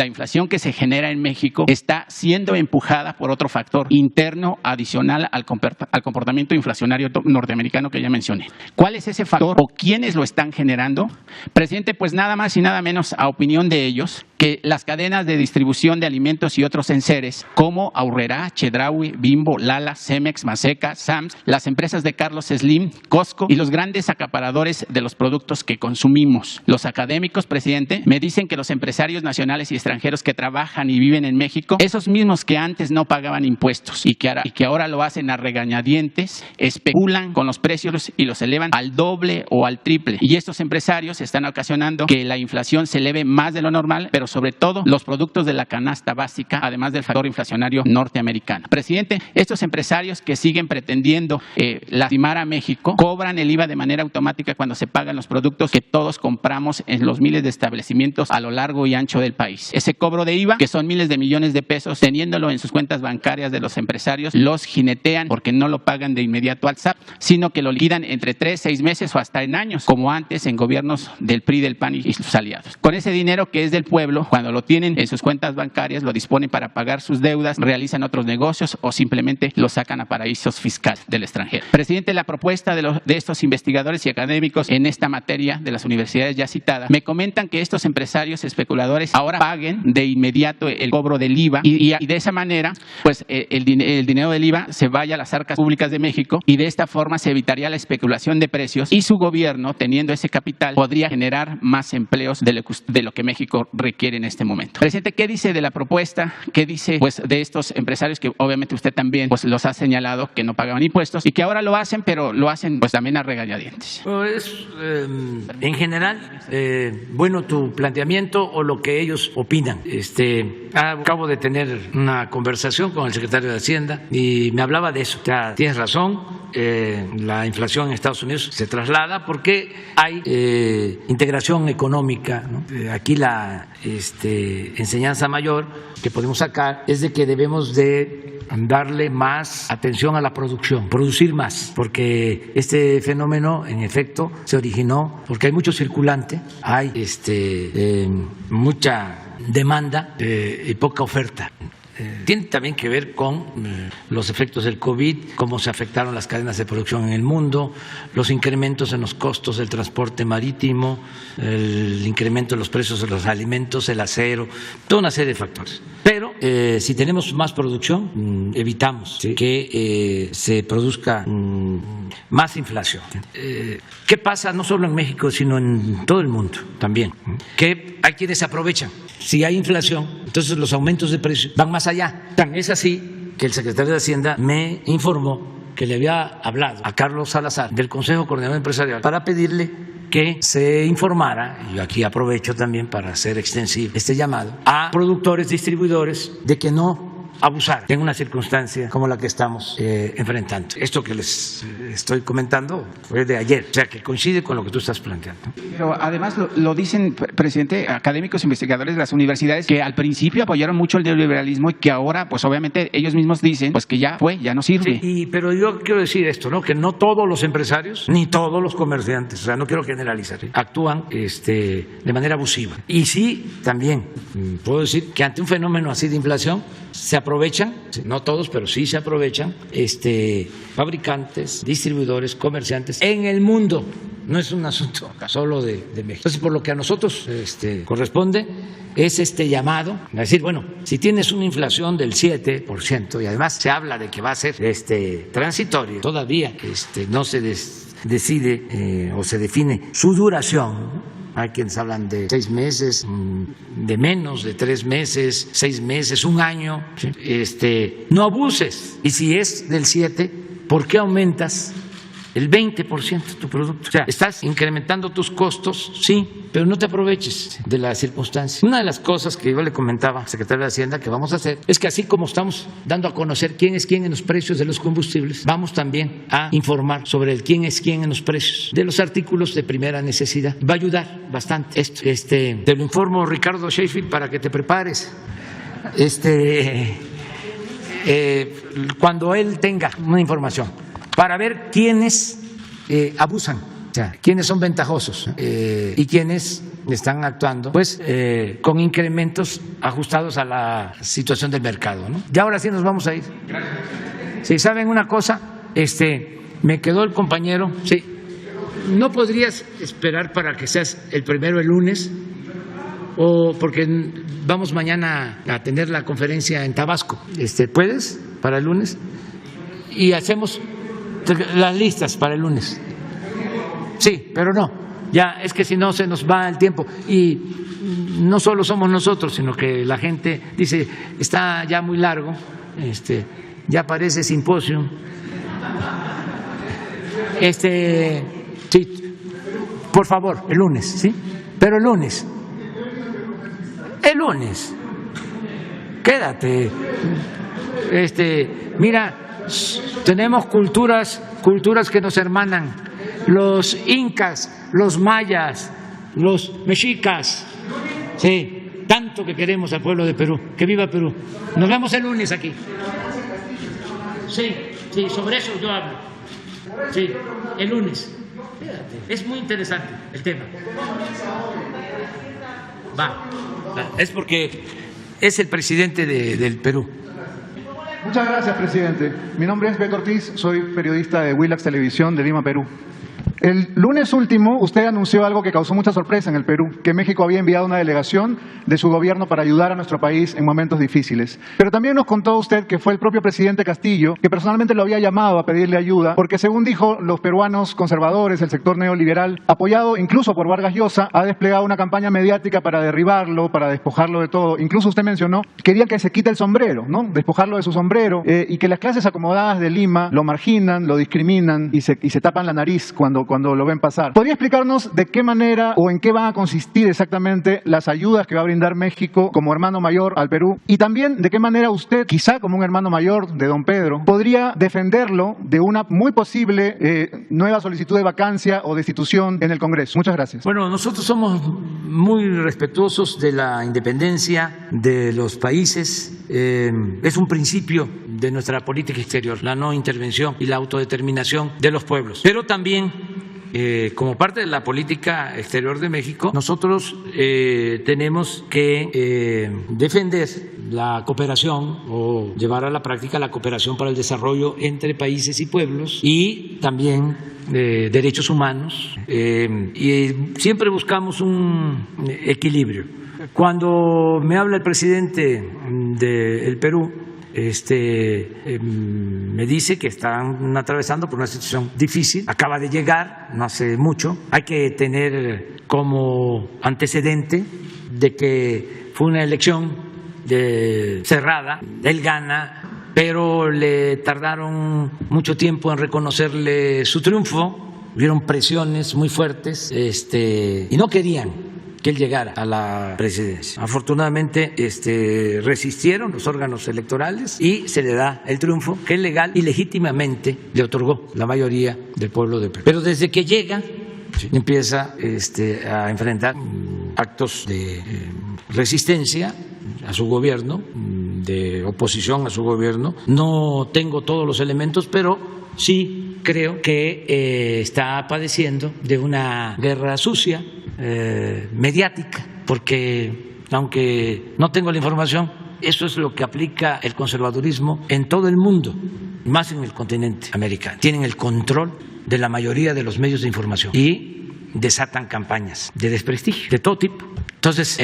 inflación que se genera en México está siendo empujada por otro factor interno adicional al comportamiento inflacionario norteamericano que ya mencioné. ¿Cuál es ese factor o quiénes lo están generando? Presidente, pues nada más y nada menos, a opinión de ellos, que las cadenas de distribución de alimentos y otros enseres como Aurrerá, Chedraui, Bimbo, Lala, Cemex, Maseca, Sams, las empresas de Carlos Slim, Costco y los grandes acaparadores de los productos que consumimos. Los académicos, presidente, me dicen que los empresarios nacionales y extranjeros que trabajan y viven en México, esos mismos que antes no pagaban impuestos y que ahora lo hacen a regañadientes, especulan con los precios y los elevan al doble o al triple. Y estos empresarios están ocasionando que la inflación se eleve más de lo normal, pero sobre todo los productos de la canasta básica, además del factor inflacionario norteamericano. Presidente, estos empresarios que siguen pretendiendo lastimar a México, cobran el IVA de manera automática cuando se pagan los productos que todos compramos en los miles de establecimientos a lo largo y ancho del país. Ese cobro de IVA, que son miles de millones de pesos, teniéndolo en sus cuentas bancarias de los empresarios, los jinetean porque no lo pagan de inmediato al SAT, sino que lo liquidan entre 3, 6 meses o hasta en años, como antes en gobiernos del PRI, del PAN y sus aliados. Con ese dinero que es del pueblo, cuando lo tienen en sus cuentas bancarias, lo disponen para pagar sus deudas, realizan otros negocios o simplemente lo sacan a paraísos fiscales del extranjero. Presidente, la propuesta de estos investigadores y académicos en esta materia de las universidades ya citadas, me comentan que estos empresarios especuladores ahora paguen de inmediato el cobro del IVA y de esa manera, pues el dinero del IVA se vaya a las arcas públicas de México y de esta forma se evitaría la especulación de precios y su gobierno, teniendo ese capital, podría generar más empleos de lo que México requiere en este momento. Presidente, ¿qué dice de la propuesta? ¿Qué dice pues de estos empresarios que obviamente usted también pues los ha señalado que no pagaban impuestos y que ahora lo hacen, pero lo hacen pues también a regañadientes? Pues, en general, bueno tu planteamiento o lo que ellos opinan. Acabo de tener una conversación con el secretario de Hacienda y me hablaba de eso. O sea, tienes razón, la inflación en Estados Unidos se traslada porque hay integración económica, ¿no? Aquí la enseñanza mayor que podemos sacar es de que debemos de darle más atención a la producción, producir más, porque este fenómeno en efecto se originó porque hay mucho circulante, hay mucha demanda y poca oferta. Tiene también que ver con los efectos del COVID, cómo se afectaron las cadenas de producción en el mundo, los incrementos en los costos del transporte marítimo, el incremento en los precios de los alimentos, el acero, toda una serie de factores. Pero si tenemos más producción, evitamos que se produzca más inflación. ¿Qué pasa no solo en México, sino en todo el mundo también? Que hay quienes se aprovechan. Si hay inflación, entonces los aumentos de precios van más allá. Tan es así que el secretario de Hacienda me informó que le había hablado a Carlos Salazar del Consejo Coordinador Empresarial para pedirle que se informara, y aquí aprovecho también para hacer extensivo este llamado, a productores, distribuidores, de que no abusar en una circunstancia como la que estamos enfrentando. Esto que les estoy comentando fue de ayer, o sea que coincide con lo que tú estás planteando. Pero además lo dicen, presidente, académicos investigadores de las universidades que al principio apoyaron mucho el neoliberalismo y que ahora, pues obviamente ellos mismos dicen pues que ya fue, ya no sirve. Sí, pero yo quiero decir esto, ¿no? Que no todos los empresarios ni todos los comerciantes, o sea, no quiero generalizar, actúan de manera abusiva. Y sí, también puedo decir que ante un fenómeno así de inflación se aprovechan, no todos, pero sí se aprovechan, fabricantes, distribuidores, comerciantes en el mundo. No es un asunto solo de México. Entonces, por lo que a nosotros corresponde es este llamado a decir, bueno, si tienes una inflación del 7% y además se habla de que va a ser transitorio, todavía no se decide o se define su duración. Hay quienes hablan de 6 meses, de menos de 3 meses, 6 meses, 1 año. No abuses. Y si es del 7, ¿por qué aumentas el 20% de tu producto? O sea, estás incrementando tus costos, sí, pero no te aproveches de la circunstancia. Una de las cosas que yo le comentaba al secretario de Hacienda que vamos a hacer es que así como estamos dando a conocer quién es quién en los precios de los combustibles, vamos también a informar sobre el quién es quién en los precios de los artículos de primera necesidad. Va a ayudar bastante esto. Te lo informo, Ricardo Sheffield, para que te prepares. cuando él tenga una información para ver quiénes abusan, o sea, quiénes son ventajosos y quiénes están actuando pues con incrementos ajustados a la situación del mercado, ¿no? Y ahora sí nos vamos a ir. Si saben una cosa, me quedó el compañero, sí. ¿No podrías esperar para que seas el primero el lunes? O porque vamos mañana a tener la conferencia en Tabasco. ¿Puedes para el lunes? Y hacemos las listas para el lunes. Sí, pero no. Ya es que si no se nos va el tiempo. Y no solo somos nosotros, sino que la gente dice, está ya muy largo, ya parece simposio. Sí, por favor, el lunes, ¿sí? Pero el lunes, quédate. Mira, tenemos culturas que nos hermanan. Los incas, los mayas, los mexicas, sí, tanto que queremos al pueblo de Perú. Que viva Perú. Nos vemos el lunes aquí. Sí, sobre eso yo hablo. Sí, el lunes. Es muy interesante el tema. Es porque es el presidente del Perú. Muchas gracias, presidente. Mi nombre es Beto Ortiz, soy periodista de Willax Televisión de Lima, Perú. El lunes último usted anunció algo que causó mucha sorpresa en el Perú, que México había enviado una delegación de su gobierno para ayudar a nuestro país en momentos difíciles. Pero también nos contó usted que fue el propio presidente Castillo que personalmente lo había llamado a pedirle ayuda, porque según dijo, los peruanos conservadores, el sector neoliberal, apoyado incluso por Vargas Llosa, ha desplegado una campaña mediática para derribarlo, para despojarlo de todo. Incluso usted mencionó, querían que se quite el sombrero, ¿no? Despojarlo de su sombrero, y que las clases acomodadas de Lima lo marginan, lo discriminan y se tapan la nariz cuando lo ven pasar. ¿Podría explicarnos de qué manera o en qué van a consistir exactamente las ayudas que va a brindar México como hermano mayor al Perú? Y también de qué manera usted, quizá como un hermano mayor de don Pedro, podría defenderlo de una muy posible nueva solicitud de vacancia o destitución en el Congreso. Muchas gracias. Bueno, nosotros somos muy respetuosos de la independencia de los países. Es un principio de nuestra política exterior, la no intervención y la autodeterminación de los pueblos. Pero también, como parte de la política exterior de México, nosotros tenemos que defender la cooperación o llevar a la práctica la cooperación para el desarrollo entre países y pueblos, y también derechos humanos, y siempre buscamos un equilibrio. Cuando me habla el presidente del Perú, me dice que están atravesando por una situación difícil, acaba de llegar, no hace mucho. Hay que tener como antecedente de que fue una elección cerrada, él gana, pero le tardaron mucho tiempo en reconocerle su triunfo, hubieron presiones muy fuertes, y no querían que él llegara a la presidencia. Afortunadamente resistieron los órganos electorales y se le da el triunfo que legal y legítimamente le otorgó la mayoría del pueblo de Perú. Pero desde que llega empieza a enfrentar actos de resistencia a su gobierno, de oposición a su gobierno. No tengo todos los elementos, pero sí creo que está padeciendo de una guerra sucia, mediática, porque aunque no tengo la información, eso es lo que aplica el conservadurismo en todo el mundo, más en el continente americano. Tienen el control de la mayoría de los medios de información y desatan campañas de desprestigio de todo tipo. Entonces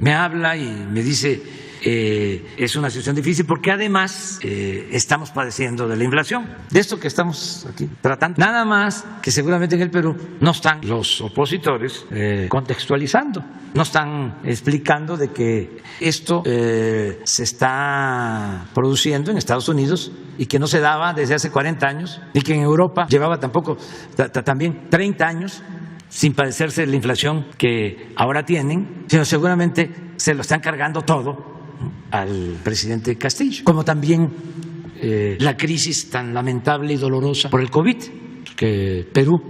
me habla y me dice, es una situación difícil porque además estamos padeciendo de la inflación, de esto que estamos aquí tratando. Nada más que seguramente en el Perú no están los opositores contextualizando, no están explicando de que esto se está produciendo en Estados Unidos y que no se daba desde hace 40 años y que en Europa llevaba también 30 años sin padecerse la inflación que ahora tienen, sino seguramente se lo están cargando todo al presidente Castillo, como también la crisis tan lamentable y dolorosa por el COVID, que Perú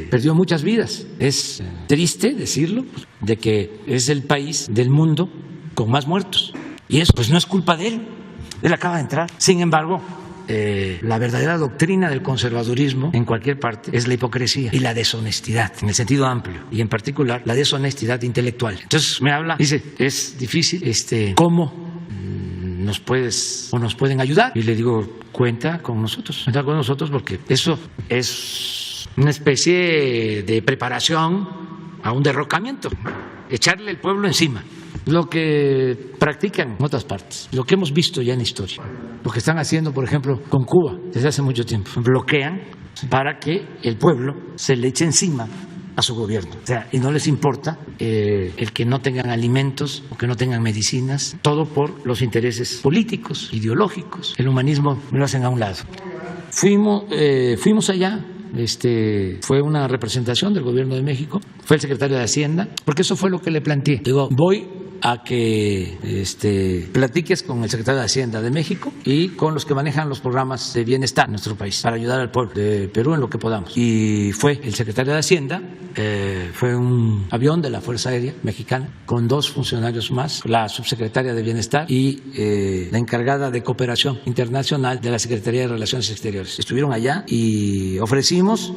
perdió muchas vidas. Es triste decirlo, de que es el país del mundo con más muertos, y eso pues no es culpa de él, Él acaba de entrar. Sin embargo, la verdadera doctrina del conservadurismo en cualquier parte es la hipocresía y la deshonestidad, en el sentido amplio, y en particular la deshonestidad intelectual. Entonces me habla, dice, es difícil, ¿cómo nos pueden ayudar? Y le digo, cuenta con nosotros porque eso es una especie de preparación a un derrocamiento, echarle el pueblo encima. Lo que practican en otras partes, lo que hemos visto ya en la historia, lo que están haciendo, por ejemplo, con Cuba desde hace mucho tiempo, bloquean para que el pueblo se le eche encima a su gobierno. O sea, y no les importa el que no tengan alimentos o que no tengan medicinas, todo por los intereses políticos, ideológicos. El humanismo lo hacen a un lado. Fuimos allá. Fue una representación del gobierno de México, fue el secretario de Hacienda, porque eso fue lo que le planteé. Digo, voy a que platiques con el secretario de Hacienda de México y con los que manejan los programas de bienestar en nuestro país para ayudar al pueblo de Perú en lo que podamos. Y fue el secretario de Hacienda, fue un avión de la Fuerza Aérea Mexicana con 2 funcionarios más, la subsecretaria de Bienestar y la encargada de Cooperación Internacional de la Secretaría de Relaciones Exteriores. Estuvieron allá y ofrecimos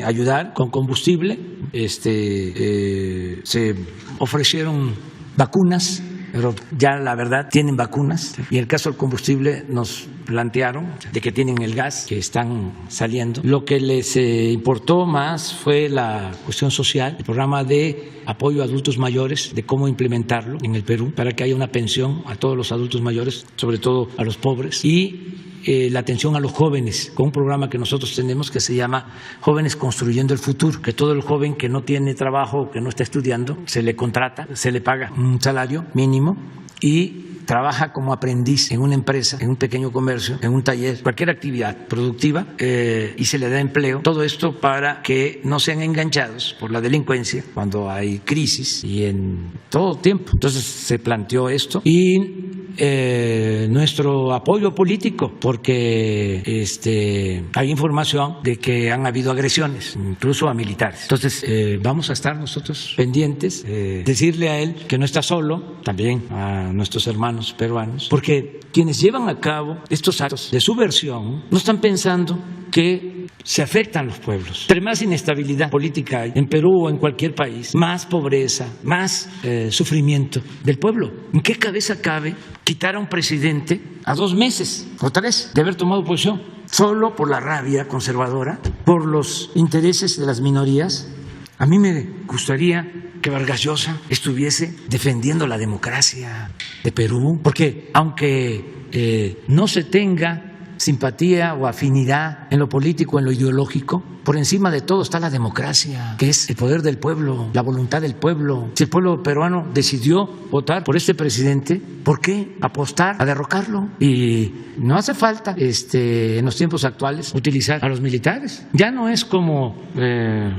ayudar con combustible, se ofrecieron vacunas, pero ya la verdad tienen vacunas. Y en el caso del combustible nos plantearon de que tienen el gas, que están saliendo. Lo que les importó más fue la cuestión social, el programa de apoyo a adultos mayores, de cómo implementarlo en el Perú para que haya una pensión a todos los adultos mayores, sobre todo a los pobres, y la atención a los jóvenes, con un programa que nosotros tenemos que se llama Jóvenes Construyendo el Futuro, que todo el joven que no tiene trabajo, que no está estudiando, se le contrata, se le paga un salario mínimo y trabaja como aprendiz en una empresa, en un pequeño comercio, en un taller, cualquier actividad productiva, y se le da empleo. Todo esto para que no sean enganchados por la delincuencia cuando hay crisis y en todo tiempo. Entonces se planteó esto y nuestro apoyo político, porque hay información de que han habido agresiones, incluso a militares. Entonces vamos a estar nosotros pendientes, decirle a él que no está solo, también a nuestros hermanos peruanos, porque quienes llevan a cabo estos actos de subversión no están pensando que se afectan los pueblos. Entre más inestabilidad política hay en Perú o en cualquier país, más pobreza, más sufrimiento del pueblo. ¿En qué cabeza cabe quitar a un presidente a 2 meses o 3 de haber tomado posición solo por la rabia conservadora, por los intereses de las minorías? A mí me gustaría que Vargas Llosa estuviese defendiendo la democracia de Perú, porque aunque no se tenga simpatía o afinidad en lo político, en lo ideológico, por encima de todo está la democracia, que es el poder del pueblo, la voluntad del pueblo. Si el pueblo peruano decidió votar por este presidente, ¿por qué apostar a derrocarlo? Y no hace falta en los tiempos actuales utilizar a los militares. Ya no es como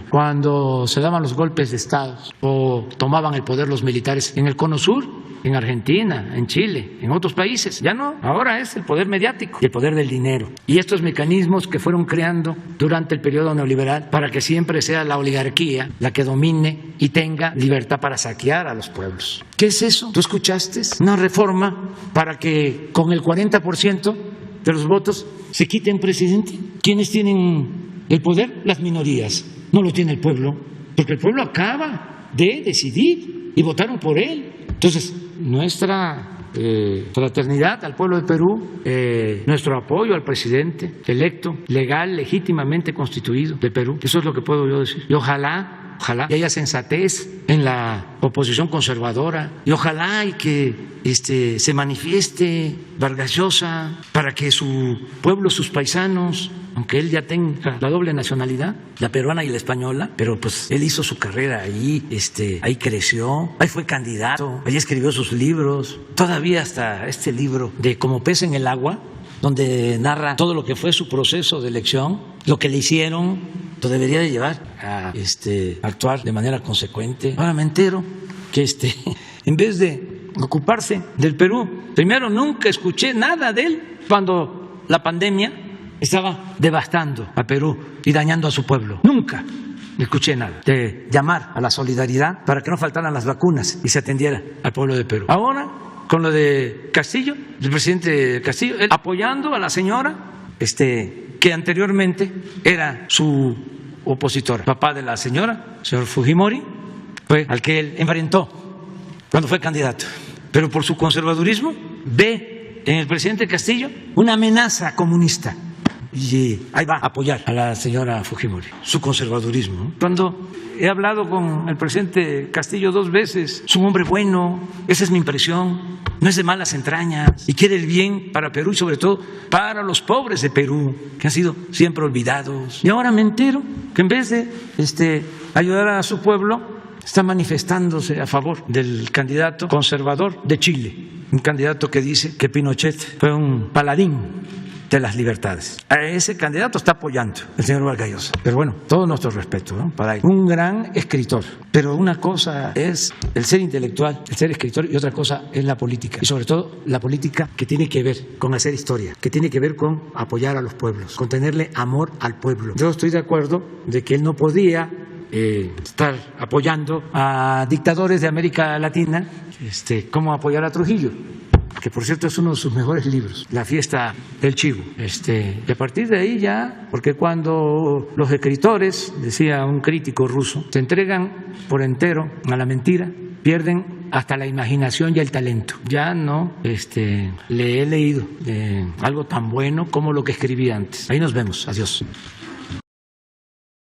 cuando se daban los golpes de Estado o tomaban el poder los militares en el Cono Sur, en Argentina, en Chile, en otros países. Ya no, ahora es el poder mediático y el poder del dinero. Y estos mecanismos que fueron creando durante el periodo neoliberal para que siempre sea la oligarquía la que domine y tenga libertad para saquear a los pueblos. ¿Qué es eso? ¿Tú escuchaste? Una reforma para que con el 40% de los votos se quite un presidente. ¿Quiénes tienen el poder? Las minorías. No lo tiene el pueblo, porque el pueblo acaba de decidir y votaron por él. Entonces, nuestra fraternidad al pueblo de Perú, nuestro apoyo al presidente electo, legal, legítimamente constituido de Perú. Eso es lo que puedo yo decir. Y ojalá haya sensatez en la oposición conservadora, y ojalá y que se manifieste Vargas Llosa para que su pueblo, sus paisanos, aunque él ya tenga la doble nacionalidad, la peruana y la española, pero pues él hizo su carrera ahí, ahí creció, ahí fue candidato, ahí escribió sus libros, todavía hasta este libro de Como pez en el agua, donde narra todo lo que fue su proceso de elección, lo que le hicieron, lo debería de llevar a actuar de manera consecuente. Ahora me entero que en vez de ocuparse del Perú, primero nunca escuché nada de él cuando la pandemia estaba devastando a Perú y dañando a su pueblo. Nunca escuché nada de llamar a la solidaridad para que no faltaran las vacunas y se atendiera al pueblo de Perú. Ahora con lo de Castillo, del presidente Castillo, él apoyando a la señora que anteriormente era su opositora. Papá de la señora, señor Fujimori, fue al que él enfrentó cuando fue candidato. Pero por su conservadurismo ve en el presidente Castillo una amenaza comunista. Y ahí va a apoyar a la señora Fujimori, su conservadurismo. Cuando he hablado con el presidente Castillo 2 veces, es un hombre bueno, esa es mi impresión, no es de malas entrañas y quiere el bien para Perú y sobre todo para los pobres de Perú, que han sido siempre olvidados. Y ahora me entero que en vez de ayudar a su pueblo, está manifestándose a favor del candidato conservador de Chile, un candidato que dice que Pinochet fue un paladín de las libertades. A ese candidato está apoyando el señor Vargas Llosa. Pero bueno, todo nuestro respeto, ¿no?, para él. Un gran escritor. Pero una cosa es el ser intelectual, el ser escritor, y otra cosa es la política. Y sobre todo la política que tiene que ver con hacer historia, que tiene que ver con apoyar a los pueblos, con tenerle amor al pueblo. Yo estoy de acuerdo de que él no podía estar apoyando a dictadores de América Latina, como apoyar a Trujillo, que por cierto es uno de sus mejores libros, La fiesta del chivo. Y a partir de ahí ya, porque cuando los escritores, decía un crítico ruso, se entregan por entero a la mentira, pierden hasta la imaginación y el talento. Ya no le he leído algo tan bueno como lo que escribí antes. Ahí nos vemos. Adiós.